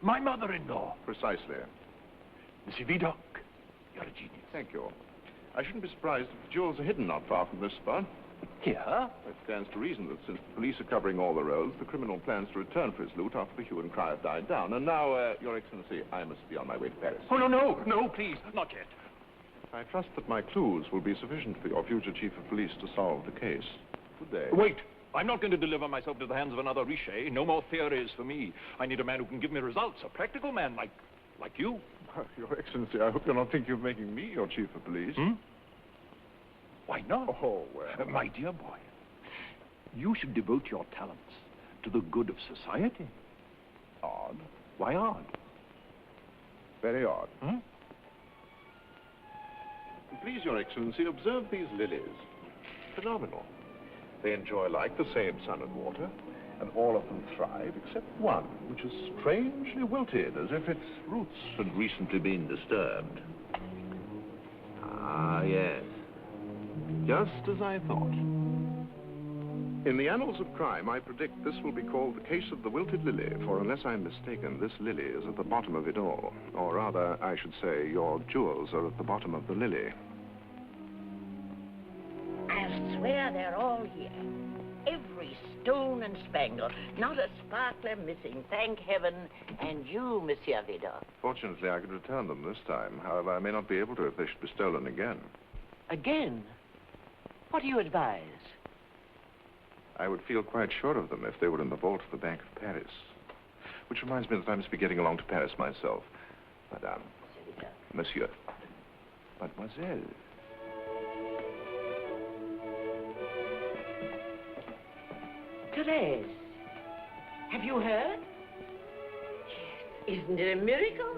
My mother-in-law. Precisely. Monsieur Vidocq, you're a genius. Thank you. I shouldn't be surprised if the jewels are hidden not far from this spot. Here? It stands to reason that since the police are covering all the roads, the criminal plans to return for his loot after the hue and cry have died down. And now, Your Excellency, I must be on my way to Paris. Oh, no, please, not yet. I trust that my clues will be sufficient for your future chief of police to solve the case. Good day. Wait. I'm not going to deliver myself to the hands of another Richer. No more theories for me. I need a man who can give me results, a practical man like you. Your Excellency, I hope you're not thinking of making me your chief of police. Why not? Oh, well. My dear boy, you should devote your talents to the good of society. Odd. Why odd? Very odd. Please, Your Excellency, observe these lilies. Phenomenal. They enjoy alike the same sun and water, and all of them thrive except one, which is strangely wilted, as if its roots had recently been disturbed. Ah, yes. Just as I thought. In the annals of crime, I predict this will be called the case of the wilted lily, for unless I'm mistaken, this lily is at the bottom of it all. Or rather, I should say, your jewels are at the bottom of the lily. I'll swear they're all here. Every stone and spangle. Not a sparkler missing, thank heaven. And you, Monsieur Vidocq. Fortunately, I could return them this time. However, I may not be able to if they should be stolen again. Again? What do you advise? I would feel quite sure of them if they were in the vault of the Bank of Paris. Which reminds me that I must be getting along to Paris myself. Madame. Monsieur. Mademoiselle. Therese, have you heard? Yes. Isn't it a miracle?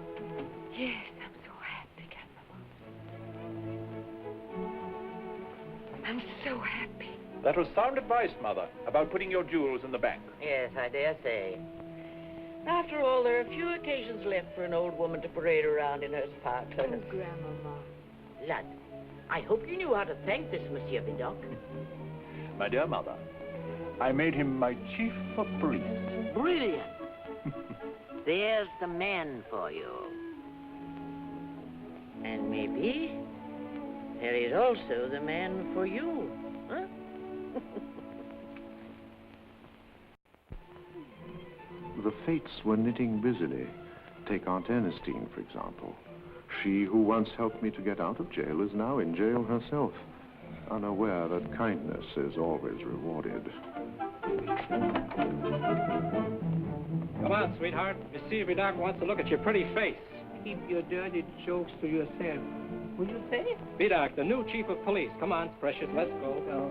Yes, I'm so happy, Grandmama. I'm so happy. That was sound advice, Mother, about putting your jewels in the bank. Yes, I dare say. After all, there are few occasions left for an old woman to parade around in her sparklers. Oh, Grandmama. Lud, I hope you knew how to thank this Monsieur Vidocq. My dear Mother, I made him my chief of police. Brilliant. There's the man for you. And maybe there is also the man for you, huh? The fates were knitting busily. Take Aunt Ernestine, for example. She who once helped me to get out of jail is now in jail herself, unaware that kindness is always rewarded. Come on, sweetheart. Monsieur Vidocq wants to look at your pretty face. Keep your dirty jokes to yourself. What you say? Vidocq, the new chief of police. Come on, precious, let's go.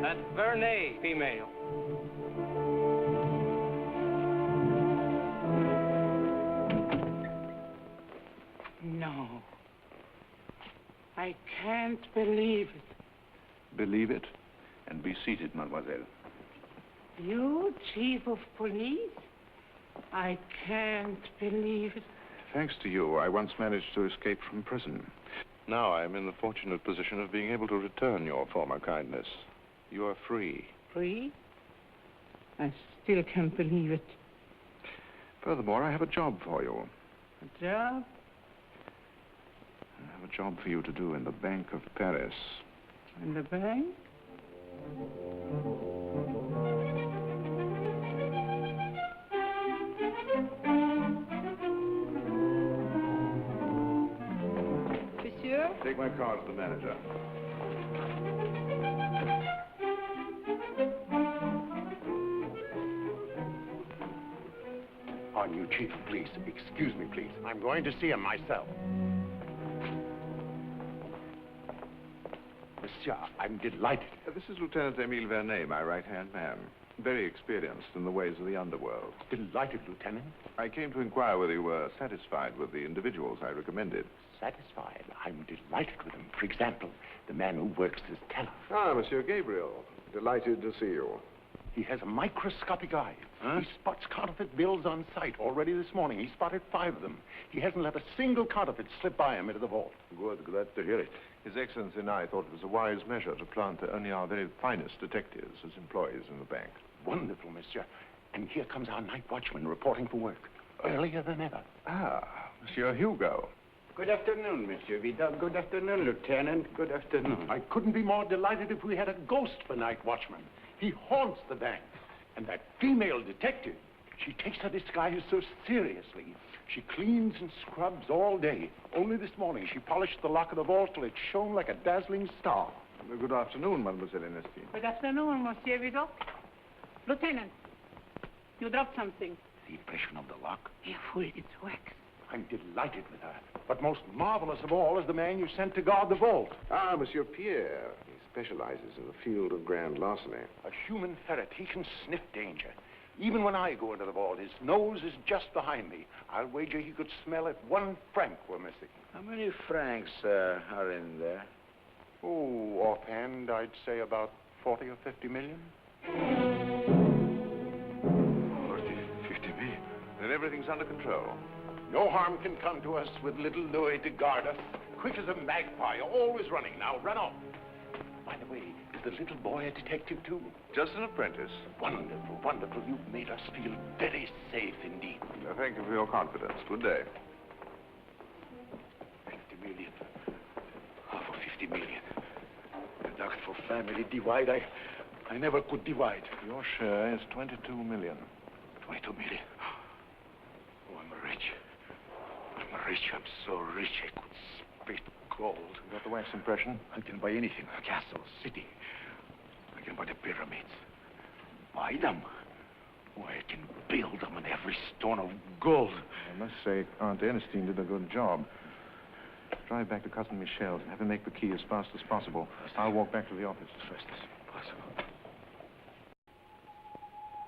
That's Vernay, female. No. I can't believe it. Believe it, and be seated, mademoiselle. You, chief of police? I can't believe it. Thanks to you, I once managed to escape from prison. Now I am in the fortunate position of being able to return your former kindness. You are free. Free? I still can't believe it. Furthermore, I have a job for you. A job? I have a job for you to do in the Bank of Paris. In the bank? Monsieur? Take my card to the manager. Our new chief of police. Excuse me, please. I'm going to see him myself. Monsieur, I'm delighted. This is Lieutenant Emile Vernay, my right-hand man. Very experienced in the ways of the underworld. Delighted, Lieutenant. I came to inquire whether you were satisfied with the individuals I recommended. Satisfied? I'm delighted with him. For example, the man who works as teller. Ah, Monsieur Gabriel. Delighted to see you. He has a microscopic eye. Huh? He spots counterfeit bills on sight. Already this morning, he spotted 5 of them. He hasn't let a single counterfeit slip by him into the vault. Good, glad to hear it. His Excellency and I thought it was a wise measure to plant only our very finest detectives as employees in the bank. Wonderful, monsieur. And here comes our night watchman reporting for work. Earlier than ever. Ah, Monsieur Hugo. Good afternoon, Monsieur Vidal. Good afternoon, Lieutenant. Good afternoon. I couldn't be more delighted if we had a ghost for night watchman. He haunts the bank. And that female detective, she takes her disguise so seriously. She cleans and scrubs all day. Only this morning, she polished the lock of the vault till it shone like a dazzling star. Good afternoon, Mademoiselle Ernestine. Good afternoon, Monsieur Vidal. Lieutenant, you dropped something. The impression of the lock? Careful, it's wax. I'm delighted with her. But most marvelous of all is the man you sent to guard the vault. Ah, Monsieur Pierre. He specializes in the field of grand larceny. A human ferret. He can sniff danger. Even when I go into the vault, his nose is just behind me. I'll wager he could smell if 1 franc were missing. How many francs are in there? Oh, offhand, I'd say about 40 or 50 million. 40, 50 million. Then everything's under control. No harm can come to us with little Louis to guard us. Quick as a magpie, always running. Now, run off. By the way, is the little boy a detective, too? Just an apprentice. Wonderful, wonderful. You've made us feel very safe indeed. Thank you for your confidence. Good day. 50 million. Half of 50 million. Deduct for family divide. I never could divide. Your share is 22 million. 22 million. Oh, I'm rich. I'm rich. I'm so rich I could spit gold. You got the wax impression? I can buy anything. A castle, city. I can buy the pyramids. Buy them. Oh, I can build them in every stone of gold. I must say, Aunt Ernestine did a good job. Drive back to Cousin Michelle's and have him make the key as fast as possible. I'll walk back to the office. As fast as possible.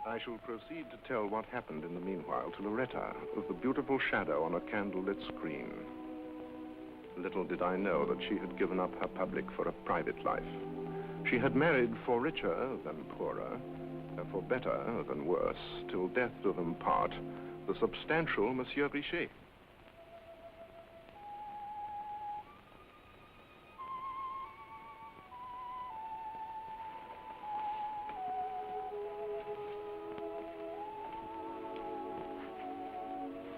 I shall proceed to tell what happened in the meanwhile to Loretta, with the beautiful shadow on a candlelit screen. Little did I know that she had given up her public for a private life. She had married for richer than poorer, for better than worse, till death do them part, the substantial Monsieur Richet.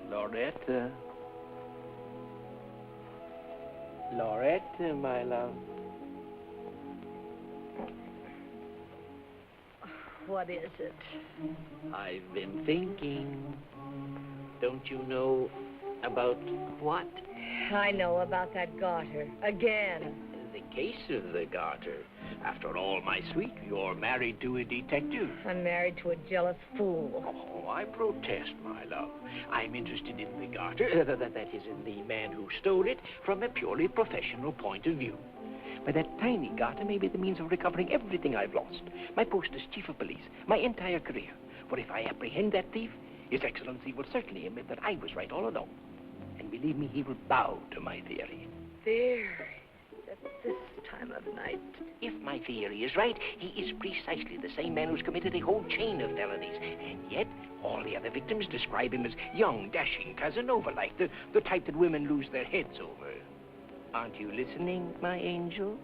Loretta. Loretta, my love. What is it? I've been thinking. Don't you know about what? I know about that garter. Again. The case of the garter. After all, my sweet, you're married to a detective. I'm married to a jealous fool. Oh, I protest, my love. I'm interested in the garter, that is, in the man who stole it, from a purely professional point of view. But that tiny garter may be the means of recovering everything I've lost. My post as chief of police, my entire career. For if I apprehend that thief, His Excellency will certainly admit that I was right all along. And believe me, he will bow to my theory. Theory? At this time of night? If my theory is right, he is precisely the same man who's committed a whole chain of felonies. And yet, all the other victims describe him as young, dashing, Casanova-like, the type that women lose their heads over. Aren't you listening, my angel?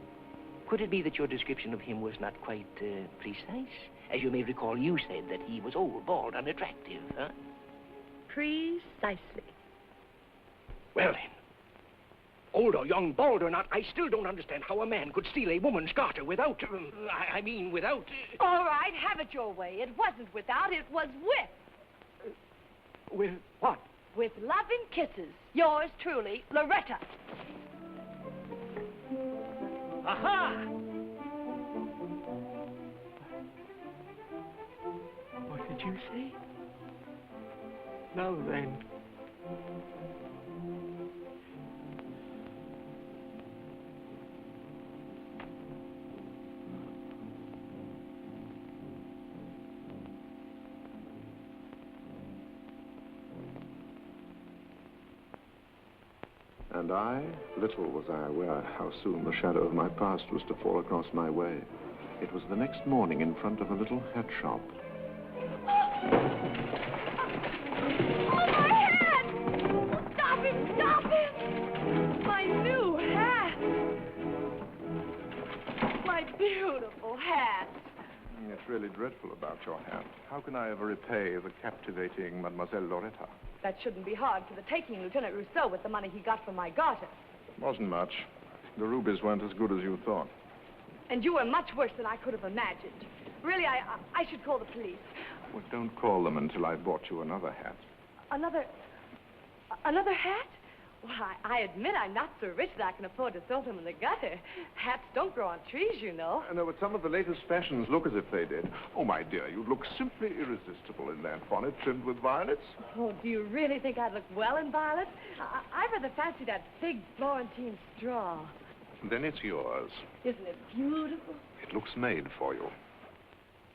Could it be that your description of him was not quite precise? As you may recall, you said that he was old, bald, unattractive, huh? Precisely. Well, then, old or young, bald or not, I still don't understand how a man could steal a woman's garter without, without... All right, have it your way. It wasn't without, it was with. With what? With loving kisses. Yours truly, Loretta. Aha! What did you say? Now then. And I, little was I aware how soon the shadow of my past was to fall across my way. It was the next morning in front of a little hat shop. Oh, my hat! Oh, stop him! Stop him! My new hat! My beautiful hat! It's really dreadful about your hat. How can I ever repay the captivating Mademoiselle Loretta? That shouldn't be hard for the taking Lieutenant Rousseau with the money he got from my garter. Wasn't much. The rubies weren't as good as you thought. And you were much worse than I could have imagined. Really, I should call the police. Well, don't call them until I bought you another hat. Another hat? Well, I admit I'm not so rich that I can afford to throw them in the gutter. Hats don't grow on trees, you know. I know, but some of the latest fashions look as if they did. Oh, my dear, you'd look simply irresistible in that bonnet trimmed with violets. Oh, do you really think I'd look well in violet? I rather fancy that big Florentine straw. Then it's yours. Isn't it beautiful? It looks made for you.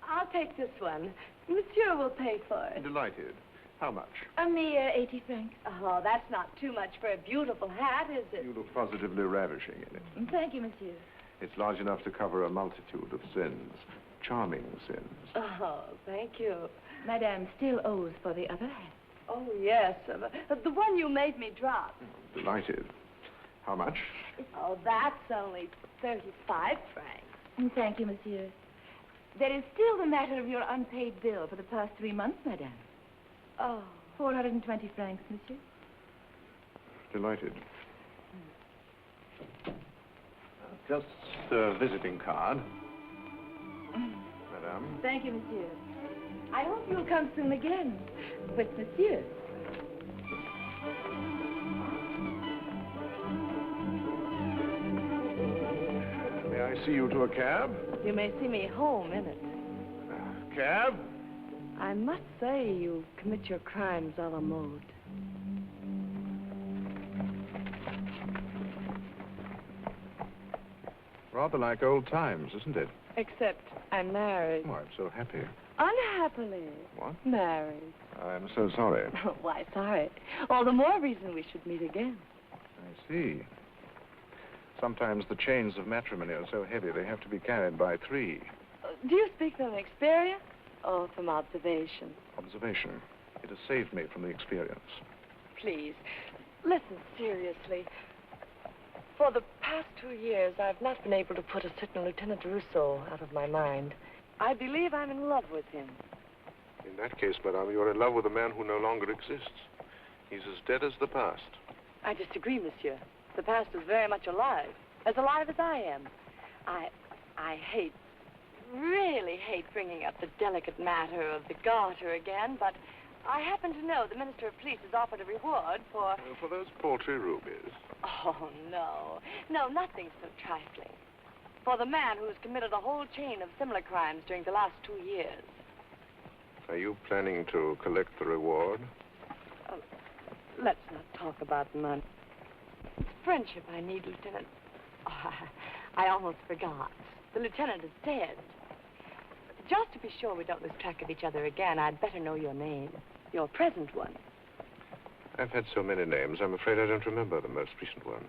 I'll take this one. Monsieur will pay for it. Delighted. How much? A mere 80 francs. Oh, that's not too much for a beautiful hat, is it? You look positively ravishing in it. Thank you, monsieur. It's large enough to cover a multitude of sins. Charming sins. Oh, thank you. Madame still owes for the other hat. Oh, yes. The one you made me drop. Delighted. How much? Oh, that's only 35 francs. Thank you, monsieur. There is still the matter of your unpaid bill for the past 3 months, madame. Oh. 420 francs, monsieur. Delighted. Just a visiting card. Madame. Thank you, monsieur. I hope you'll come soon again with monsieur. May I see you to a cab? You may see me home in it. Cab? I must say you commit your crimes a la mode. Rather like old times, isn't it? Except I'm married. Oh, I'm so happy. Unhappily. What? Married. I'm so sorry. Oh, why, sorry. All the more reason we should meet again. I see. Sometimes the chains of matrimony are so heavy they have to be carried by 3. Do you speak from experience or from observation? Observation. It has saved me from the experience. Please, listen seriously. For the past 2 years, I've not been able to put a certain Lieutenant Rousseau out of my mind. I believe I'm in love with him. In that case, madame, you're in love with a man who no longer exists. He's as dead as the past. I disagree, monsieur. The past is very much alive as I am. I hate, really hate bringing up the delicate matter of the garter again, but I happen to know the Minister of Police has offered a reward for... For those paltry rubies. Oh, no. No, nothing so trifling. for the man who's committed a whole chain of similar crimes during the last 2 years. Are you planning to collect the reward? Let's not talk about money. It's friendship I need, Lieutenant. Oh, I almost forgot. The lieutenant is dead. Just to be sure we don't lose track of each other again, I'd better know your name. Your present one. I've had so many names, I'm afraid I don't remember the most recent one.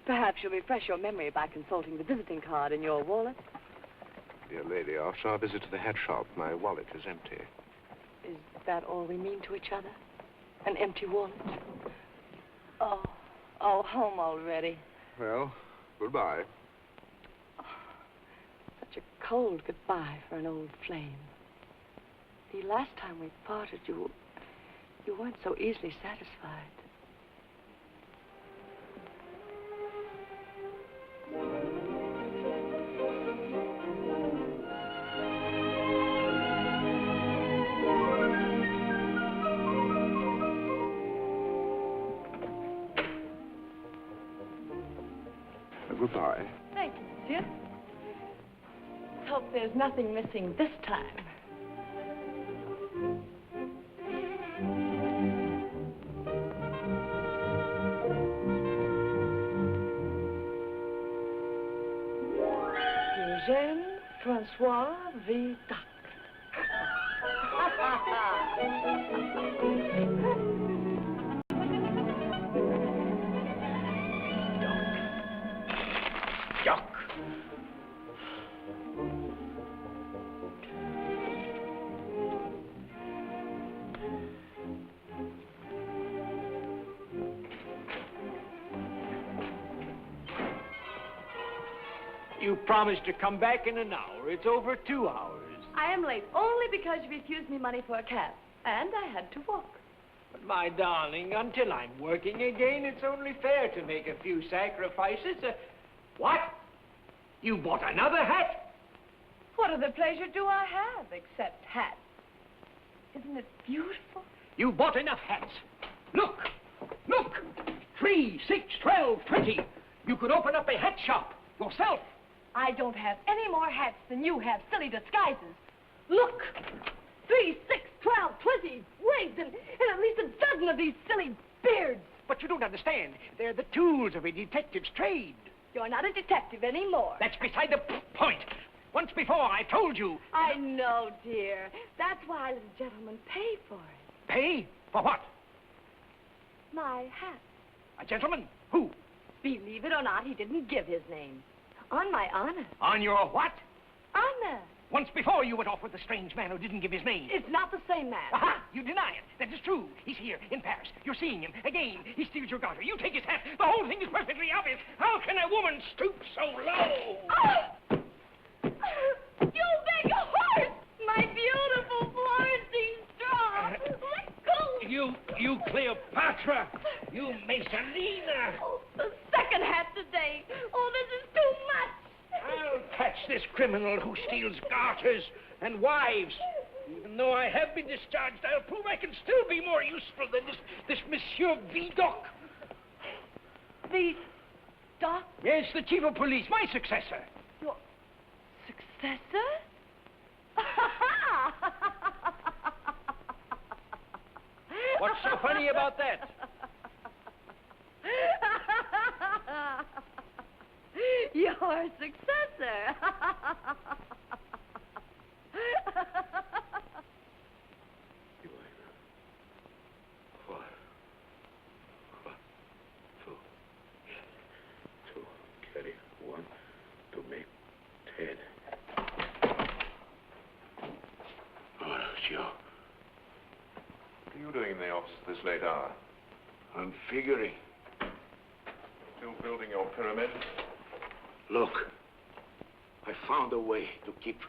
Perhaps you'll refresh your memory by consulting the visiting card in your wallet. Dear lady, after our visit to the hat shop, my wallet is empty. Is that all we mean to each other? An empty wallet? Oh, home already. Well, goodbye. Oh, such a cold goodbye for an old flame. The last time we parted, you weren't so easily satisfied. Goodbye. Thank you, monsieur. Hope there's nothing missing this time. Eugène Francois Vidocq. You promised to come back in an hour. It's over 2 hours. I am late only because you refused me money for a cab, and I had to walk. But my darling, until I'm working again, it's only fair to make a few sacrifices. What? You bought another hat? What other pleasure do I have except hats? Isn't it beautiful? You bought enough hats. Look! Look! 3, 6, 12, 20. You could open up a hat shop yourself. I don't have any more hats than you have silly disguises. Look! 3, 6, 12, 20 wigs and at least a dozen of these silly beards. But you don't understand. They're the tools of a detective's trade. You're not a detective anymore. That's beside the point. Once before, I told you. I know, dear. That's why little gentlemen pay for it. Pay? For what? My hat. A gentleman? Who? Believe it or not, he didn't give his name. On my honor. On your what? Honor. Once before, you went off with a strange man who didn't give his name. It's not the same man. Aha! You deny it. That is true. He's here in Paris. You're seeing him. Again, he steals your garter. You take his hat. The whole thing is perfectly obvious. How can a woman stoop so low? Oh! You beg a horse! My beautiful Florentine straw! Let go! You Cleopatra! You Messalina! Oh, the second hat today! Oh, this is too much! I'll catch this criminal who steals garters and wives. Even though I have been discharged, I'll prove I can still be more useful than this Monsieur Vidocq. Vidocq? Yes, the chief of police, my successor. Your successor? What's so funny about that? Your successor. Two, carry 1 to make 10. Oh, Joe. What are you doing in the office at this late hour? I'm figuring. Still building your pyramid? Look, I found a way to keep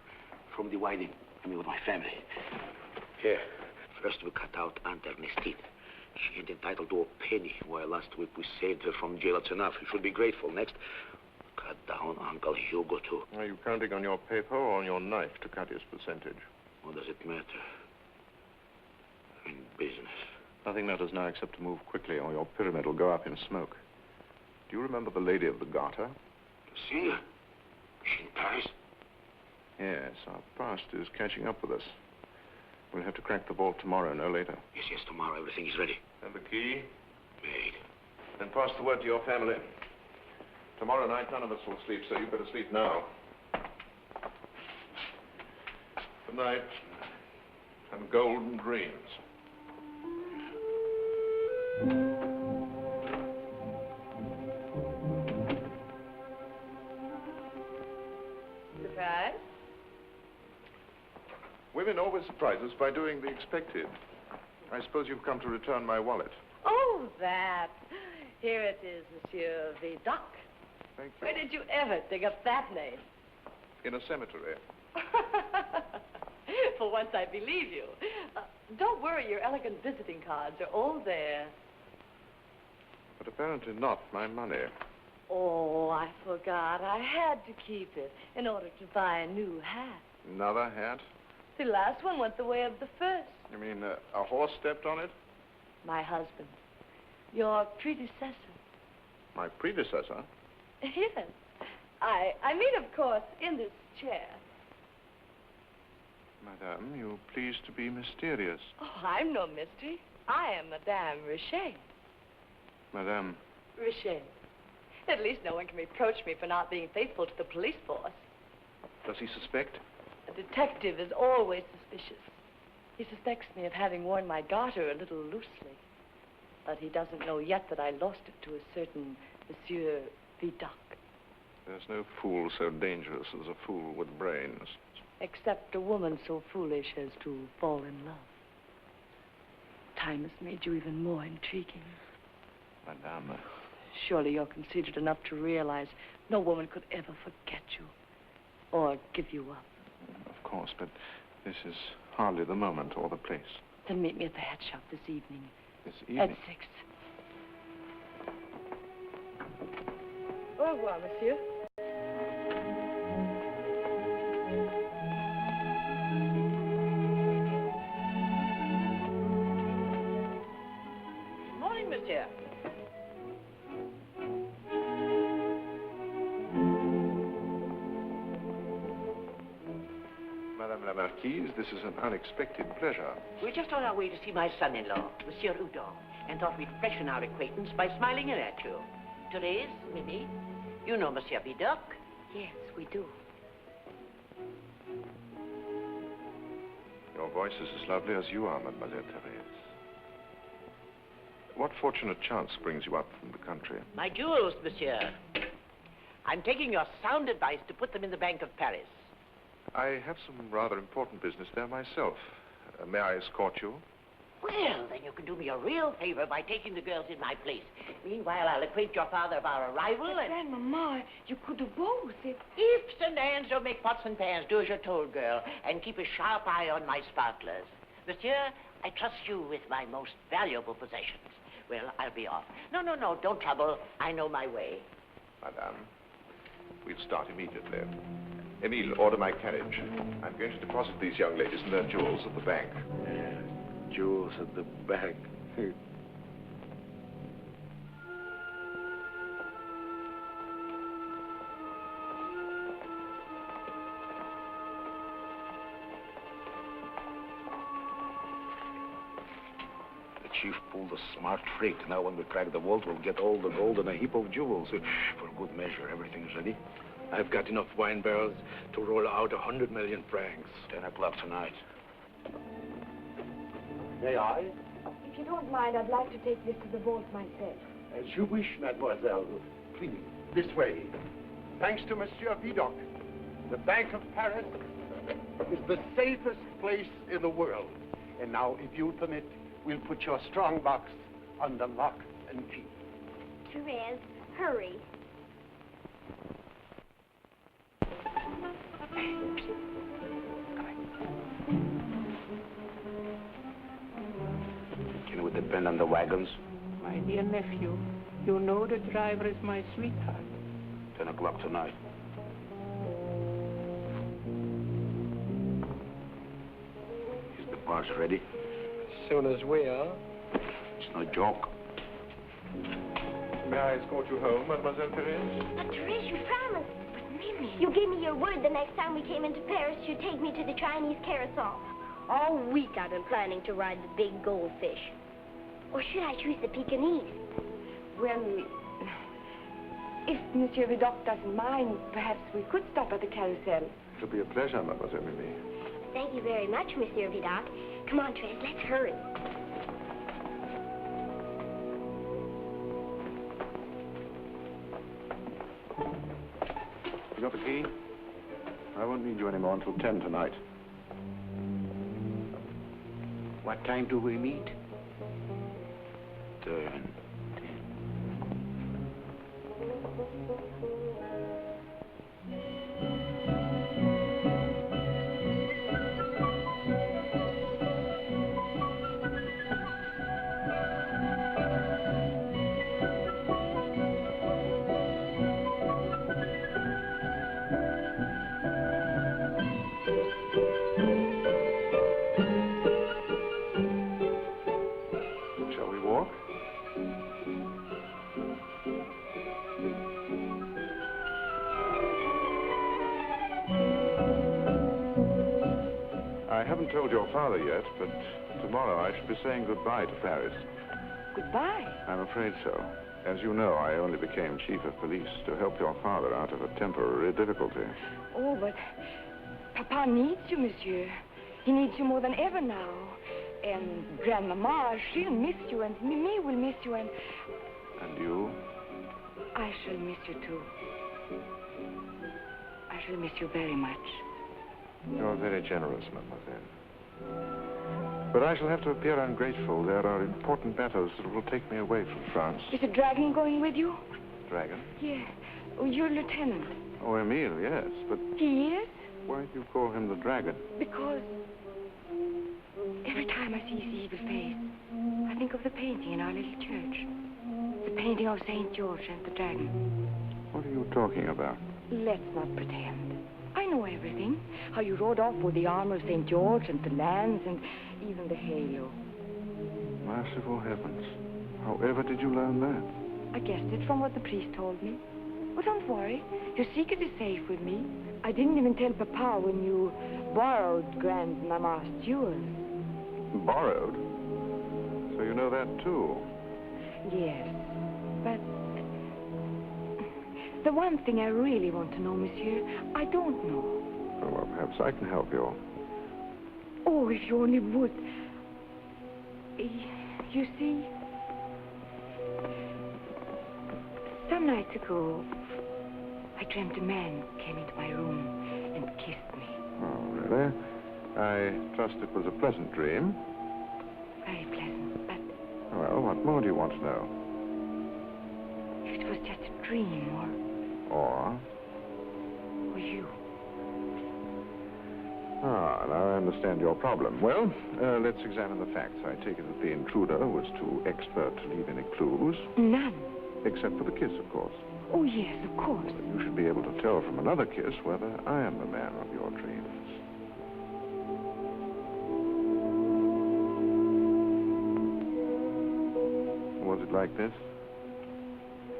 from dividing with my family. Here, first we cut out Aunt Ernestine. She ain't entitled to a penny, while last week we saved her from jail. That's enough. You should be grateful. Next, cut down Uncle Hugo, too. Are you counting on your paper or on your knife to cut his percentage? What does it matter? In business. Nothing matters now except to move quickly, or your pyramid will go up in smoke. Do you remember the lady of the garter? The singer? In Paris? Yes, our past is catching up with us. We'll have to crack the vault tomorrow, no later. Yes, tomorrow. Everything is ready. And the key? Made. Then pass the word to your family. Tomorrow night, none of us will sleep, so you better sleep now. Good night. And golden dreams. Surprise? Women always surprise us by doing the expected. I suppose you've come to return my wallet. Oh, that. Here it is, Monsieur Vidocq. Thank you. Where did you ever dig up that name? In a cemetery. For once, I believe you. Don't worry, your elegant visiting cards are all there. But apparently not my money. Oh, I forgot. I had to keep it in order to buy a new hat. Another hat? The last one went the way of the first. You mean a horse stepped on it? My husband. Your predecessor. My predecessor? Yes. I mean, of course, in this chair. Madame, you please to be mysterious. Oh, I'm no mystery. I am Madame Richet. Madame. Richet. At least no one can reproach me for not being faithful to the police force. Does he suspect? A detective is always suspicious. He suspects me of having worn my garter a little loosely. But he doesn't know yet that I lost it to a certain Monsieur Vidocq. There's no fool so dangerous as a fool with brains. Except a woman so foolish as to fall in love. Time has made you even more intriguing. Madame. Surely you're considered enough to realize no woman could ever forget you or give you up. Of course, but this is hardly the moment or the place. Then meet me at the hat shop this evening. This evening? At 6. Au revoir, monsieur. Good morning, monsieur. Madame la Marquise, this is an unexpected pleasure. We're just on our way to see my son-in-law, Monsieur Houdon, and thought we'd freshen our acquaintance by smiling in at you. Therese, Mimi, you know Monsieur Vidocq? Yes, we do. Your voice is as lovely as you are, Mademoiselle Therese. What fortunate chance brings you up from the country? My jewels, monsieur. I'm taking your sound advice to put them in the Bank of Paris. I have some rather important business there myself. May I escort you? Well, then you can do me a real favor by taking the girls in my place. Meanwhile, I'll acquaint your father of our arrival But Grandmama, you could do both. Ifs and ands don't make pots and pans. Do as you're told, girl, and keep a sharp eye on my sparklers. Monsieur, I trust you with my most valuable possessions. Well, I'll be off. No, don't trouble. I know my way. Madame, we'll start immediately. Emile, order my carriage. I'm going to deposit these young ladies and their jewels at the bank. Jewels at the bank. The chief pulled a smart trick. Now when we crack the vault, we'll get all the gold and a heap of jewels. For good measure, everything's ready. I've got enough wine barrels to roll out 100 million francs. 10 o'clock tonight. May I? If you don't mind, I'd like to take this to the vault myself. As you wish, mademoiselle. Please, this way. Thanks to Monsieur Vidocq, the Bank of Paris is the safest place in the world. And now, if you'll permit, we'll put your strong box under lock and key. Therese, hurry. Can we depend on the wagons? My dear nephew, you know the driver is my sweetheart. 10 o'clock tonight. Is the parts ready? As soon as we are. It's no joke. May I escort you home, Mademoiselle Therese? But Therese, you promised. But Mimi... me? You gave me your word the next time we came into Paris you'd take me to the Chinese carousel. All week I've been planning to ride the big goldfish. Or should I choose the Pekingese? Well, if Monsieur Vidocq doesn't mind, perhaps we could stop at the carousel. It'll be a pleasure, Mademoiselle Mimi. Thank you very much, Monsieur Vidocq. Come on, Trez, let's hurry. You got the key? I won't need you anymore until 10 tonight. What time do we meet? 10. Shall we walk? I haven't told your father yet, but tomorrow I shall be saying goodbye to Paris. Goodbye. I'm afraid so. As you know, I only became chief of police to help your father out of a temporary difficulty. Oh, but Papa needs you, Monsieur. He needs you more than ever now. And Grandmama, she'll miss you, and Mimi will miss you, and And you? I shall miss you, too. I shall miss you very much. You're very generous, mademoiselle. But I shall have to appear ungrateful. There are important matters that will take me away from France. Is a dragon going with you? Dragon? Yeah. Oh, you're lieutenant. Oh, Emile, yes, but He is? why do you call him the dragon? Because every time I see his evil face, I think of the painting in our little church. The painting of St. George and the dragon. What are you talking about? Let's not pretend. I know everything. How you rode off with the armor of St. George and the lance and even the halo. Merciful heavens. However did you learn that? I guessed it from what the priest told me. But don't worry. Your secret is safe with me. I didn't even tell Papa when you borrowed Grandmama's jewels. Borrowed? So you know that, too? Yes. But the one thing I really want to know, Monsieur, I don't know. Oh, well, perhaps I can help you. Oh, if you only would. You see, some nights ago, I dreamt a man came into my room and kissed me. Oh, really? I trust it was a pleasant dream. Very pleasant, but Well, what more do you want to know? if it was just a dream Or? or you. Ah, now I understand your problem. Well, let's examine the facts. I take it that the intruder was too expert to leave any clues. None. Except for the kiss, of course. Oh, yes, of course. You should be able to tell from another kiss whether I am the man of your dreams. Was it like this?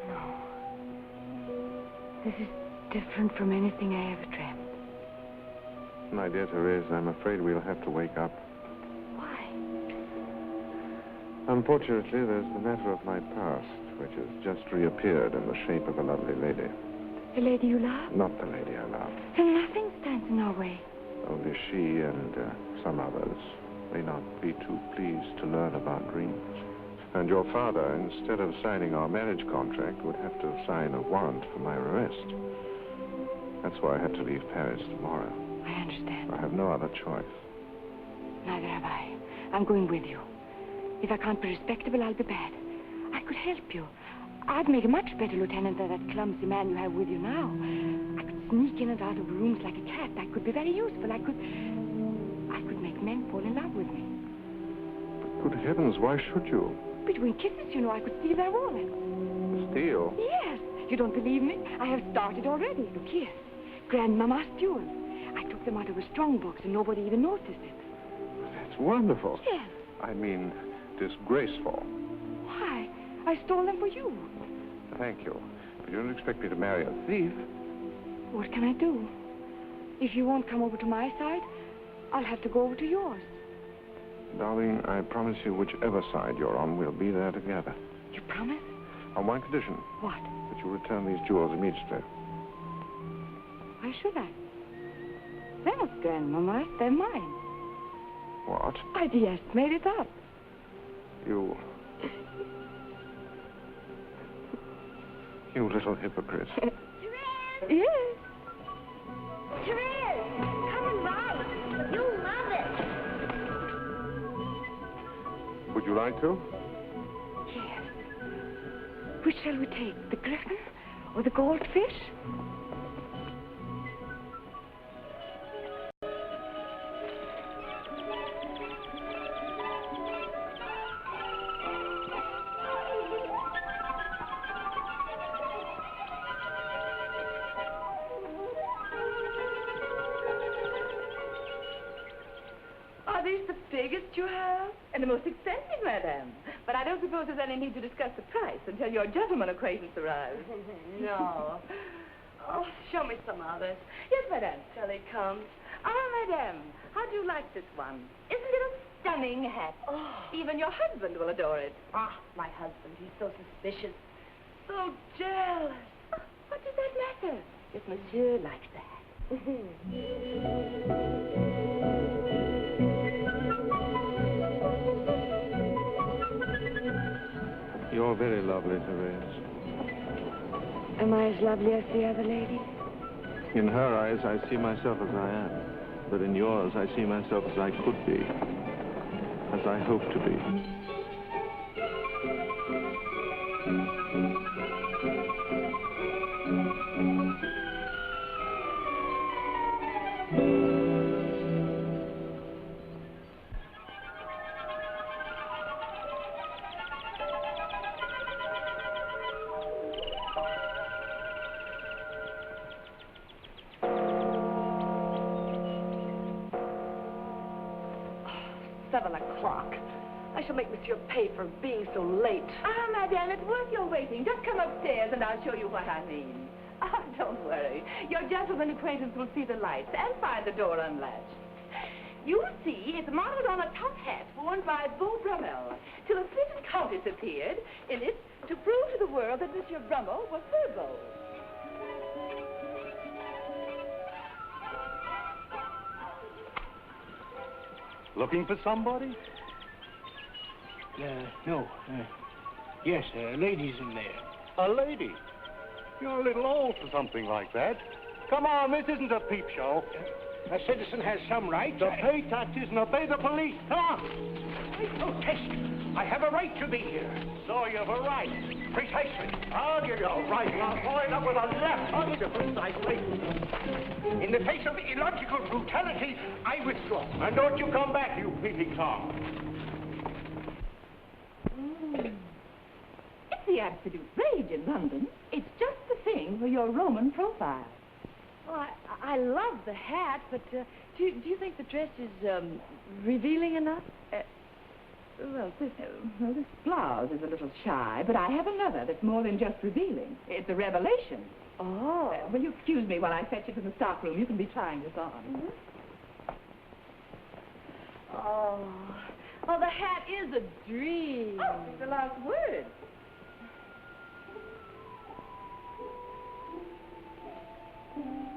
No. This is different from anything I ever dreamt. My dear Therese, I'm afraid we'll have to wake up. Why? Unfortunately, there's the matter of my past, which has just reappeared in the shape of a lovely lady. The lady you love? Not the lady I love. Then nothing stands in our way. Only she and some others may not be too pleased to learn about dreams. And your father, instead of signing our marriage contract, would have to sign a warrant for my arrest. That's why I had to leave Paris tomorrow. I understand. I have no other choice. Neither have I. I'm going with you. If I can't be respectable, I'll be bad. I could help you. I'd make a much better lieutenant than that clumsy man you have with you now. I could sneak in and out of rooms like a cat. I could be very useful. I could make men fall in love with me. Good heavens, why should you? Between kisses, you know, I could steal their wallet. Steal? Yes. You don't believe me? I have started already. Look here. Grandmama's jewels. I took them out of a strong box and nobody even noticed it. That's wonderful. Yes. I mean, disgraceful. Why? I stole them for you. Thank you. But you don't expect me to marry a thief? What can I do? If you won't come over to my side, I'll have to go over to yours. Darling, I promise you whichever side you're on, we'll be there together. You promise? On one condition. What? That you return these jewels immediately. Why should I? They're not Grandmama's, they're mine. What? I just made it up. You little hypocrite. Yes. Therese, come and roll. You'll love it. Would you like to? Yes. Which shall we take, the griffin or the goldfish? Are these the biggest you have? And the most expensive, madame. But I don't suppose there's any need to discuss the price until your gentleman acquaintance arrives. No. Oh, show me some others. Yes, madame, till he comes. Ah, madame, how do you like this one? Isn't it a stunning hat? Oh. Even your husband will adore it. Ah, my husband, he's so suspicious. So jealous. Oh, what does that matter? If monsieur likes that. You're very lovely, Therese. Am I as lovely as the other lady? In her eyes, I see myself as I am. But in yours, I see myself as I could be. As I hope to be. I shall make monsieur pay for being so late. Ah, madame, it's worth your waiting. Just come upstairs and I'll show you what I mean. Ah, don't worry. Your gentleman acquaintance will see the lights and find the door unlatched. You see, it's modeled on a top hat worn by Beau Brummel, till a certain countess appeared in it to prove to the world that Monsieur Brummel was her beau. Looking for somebody? No. Yes, a lady's in there. A lady? You're a little old for something like that. Come on, this isn't a peep show. A citizen has some rights. To pay taxes and obey the police. Come on! I protest. I have a right to be here. So you've a right. Precisely. I'll give you a right. I'll point up with a left. I'll give you precisely. In the face of illogical brutality, I withdraw. And don't you come back, you peeping Tom. It's the absolute rage in London. It's just the thing for your Roman profile. Oh, I love the hat, but do you think the dress is revealing enough? Well, this blouse is a little shy, but I have another that's more than just revealing. It's a revelation. Oh. Will you excuse me while I fetch you to the stockroom? You can be trying this on. Mm-hmm. Oh, the hat is a dream. Oh, it's the last word.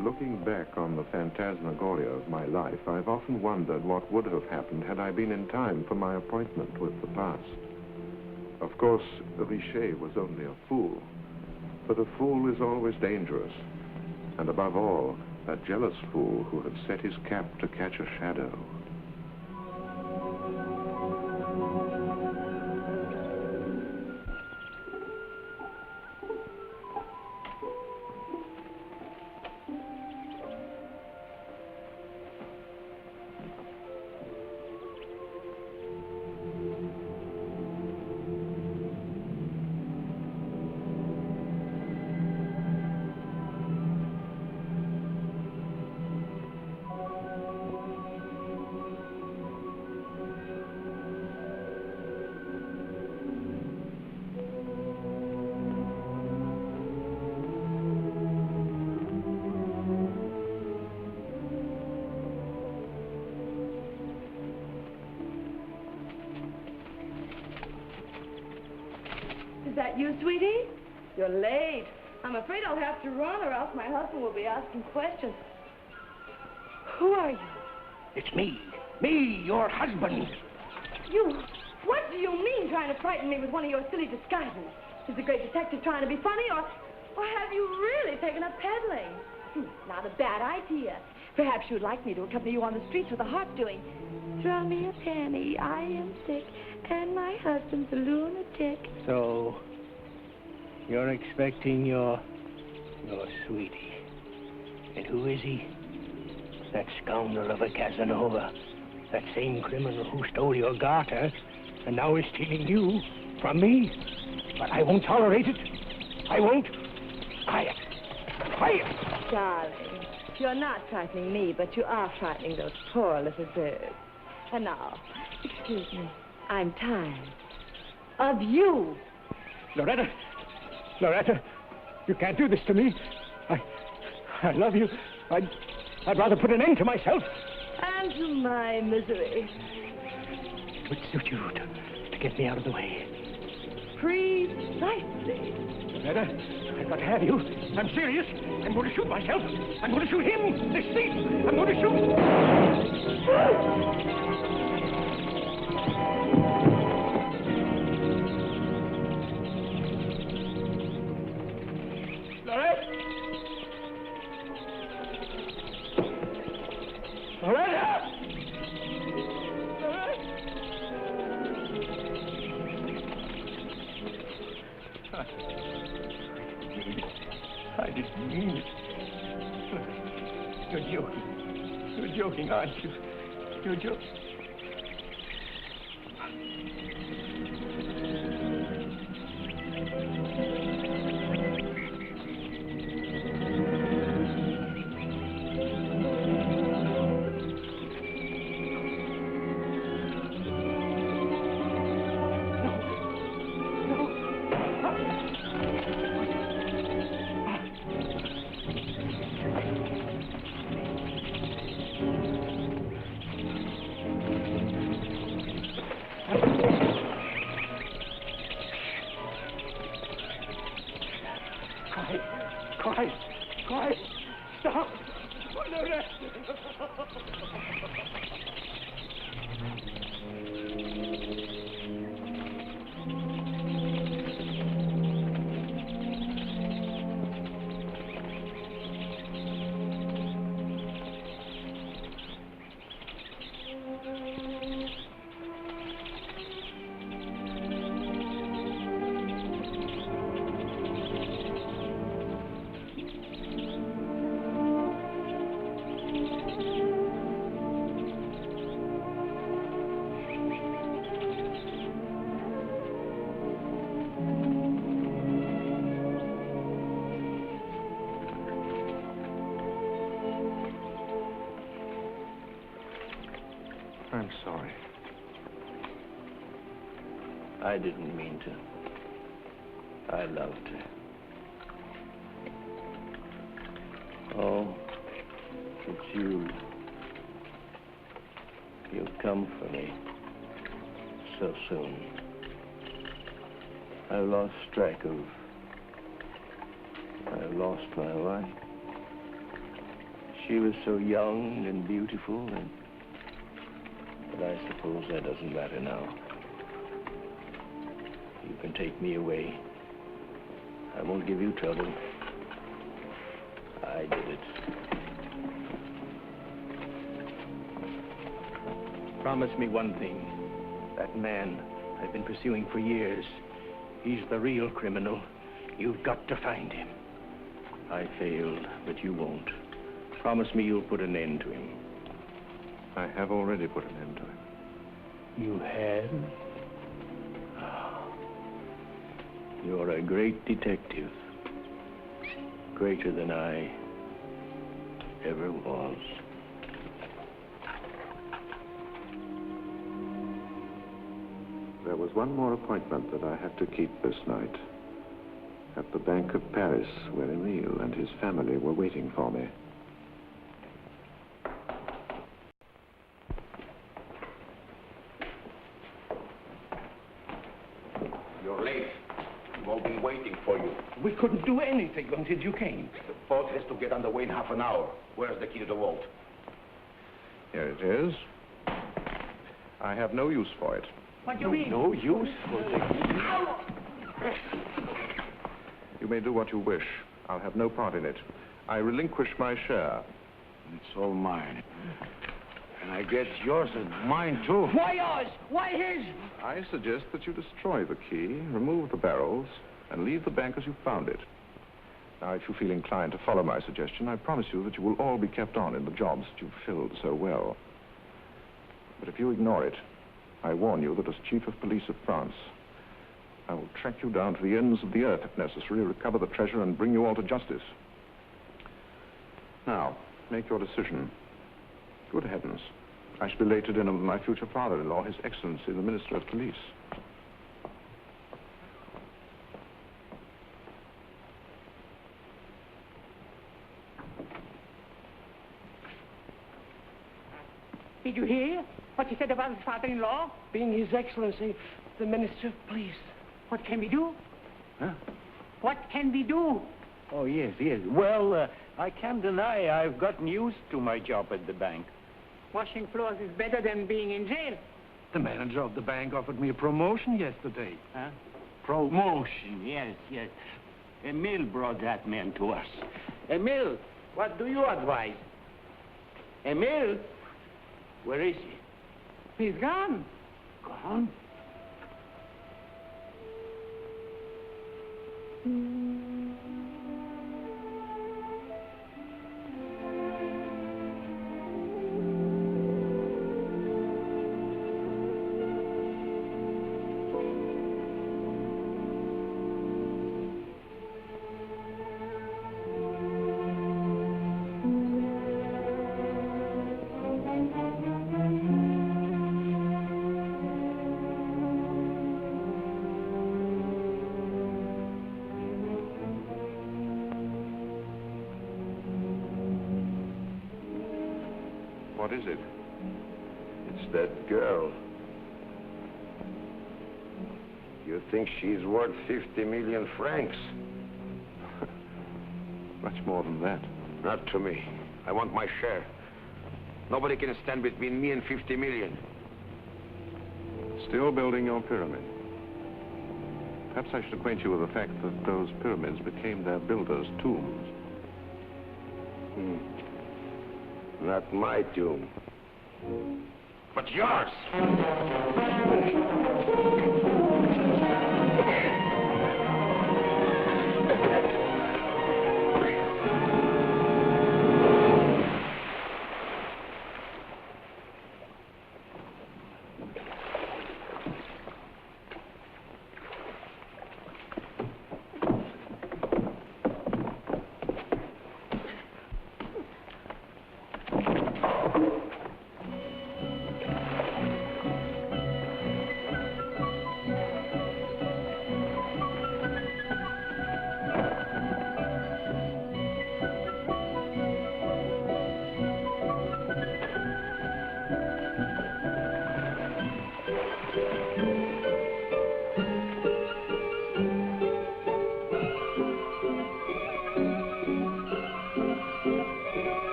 Looking back on the phantasmagoria of my life, I've often wondered what would have happened had I been in time for my appointment with the past. Of course, Richer was only a fool. But a fool is always dangerous. And above all, a jealous fool who had set his cap to catch a shadow. Is that you, sweetie? You're late. I'm afraid I'll have to run, or else my husband will be asking questions. Who are you? It's me. Me, your husband. You? What do you mean, trying to frighten me with one of your silly disguises? Is the great detective trying to be funny, or have you really taken up peddling? Not a bad idea. Perhaps you'd like me to accompany you on the streets with a harp doing, "Draw me a penny, I am sick, and my husband's a lunatic." So, you're expecting your sweetie. And who is he? That scoundrel of a Casanova. That same criminal who stole your garter and now is stealing you from me. But I won't tolerate it. I won't. Quiet. Darling, you're not frightening me, but you are frightening those poor little birds. And now, excuse me, I'm tired of you. Loretta, you can't do this to me. I love you. I'd rather put an end to myself. And to my misery. It would suit you to get me out of the way. Precisely. Loretta, I've got to have you. I'm serious. I'm going to shoot myself. I'm going to shoot him, this thief. I'm going to shoot. Loretta! Loretta! I didn't mean it. You're joking. You're joking, aren't you? You're joking. Quiet. Stop. I'm sorry. I didn't mean to. I loved her. Oh, it's you. You've come for me so soon. I lost track of... I lost my wife. She was so young and beautiful, but I suppose that doesn't matter now. You can take me away. I won't give you trouble. I did it. Promise me one thing. That man I've been pursuing for years, he's the real criminal. You've got to find him. I failed, but you won't. Promise me you'll put an end to him. I have already put an end to him. You have? Oh. You're a great detective. Greater than I ever was. There was one more appointment that I had to keep this night. At the Bank of Paris, where Emile and his family were waiting for me. You're late. been waiting for you. We couldn't do anything until you came. The boat has to get underway in half an hour. Where's the key to the vault? Here it is. I have no use for it. What do you mean? No use for the... You may do what you wish. I'll have no part in it. I relinquish my share. It's all mine. And I guess yours and mine, too. Why yours? Why his? I suggest that you destroy the key, remove the barrels, and leave the bank as you found it. Now, if you feel inclined to follow my suggestion, I promise you that you will all be kept on in the jobs that you've filled so well. But if you ignore it, I warn you that as Chief of Police of France, I will track you down to the ends of the earth if necessary, recover the treasure, and bring you all to justice. Now, make your decision. Good heavens. I shall be late to dinner with my future father-in-law, His Excellency, the Minister of Police. Did you hear what he said about his father-in-law? Being His Excellency, the Minister of Police. What can we do? Huh? What can we do? Oh, yes, yes. Well, I can't deny I've gotten used to my job at the bank. Washing floors is better than being in jail. The manager of the bank offered me a promotion yesterday. Huh? Promotion, yes, yes. Emile brought that man to us. Emile, what do you advise? Emile? Where is he? He's gone. Gone? What is it? It's that girl. You think she's worth 50 million francs? Much more than that. Not to me. I want my share. Nobody can stand between me and 50 million. Still building your pyramid. Perhaps I should acquaint you with the fact that those pyramids became their builders' tombs. Not my tomb. But yours!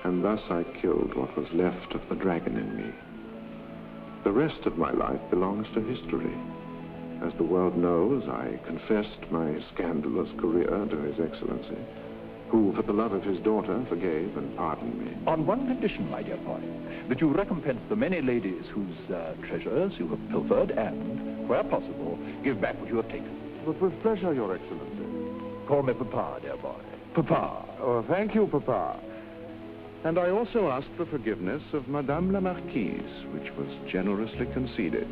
And thus I killed what was left of the dragon in me. The rest of my life belongs to history. As the world knows, I confessed my scandalous career to His Excellency, who, for the love of his daughter, forgave and pardoned me. On one condition, my dear boy, that you recompense the many ladies whose treasures you have pilfered and, where possible, give back what you have taken. But with pleasure, Your Excellency. Call me Papa, dear boy. Papa. Oh, thank you, Papa. And I also ask the forgiveness of Madame la Marquise, which was generously conceded.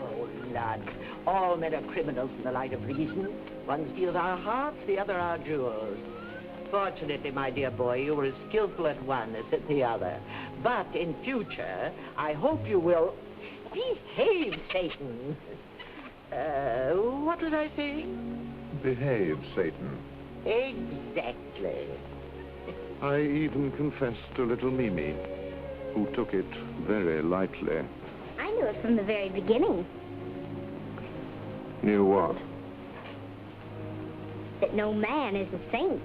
Oh, blood. All men are criminals in the light of reason. One steals our hearts, the other our jewels. Fortunately, my dear boy, you were as skillful at one as at the other. But in future, I hope you will behave, Satan. What was I saying? Behave, Satan. Exactly. I even confessed to little Mimi, who took it very lightly. I knew it from the very beginning. Knew what? That no man is a saint.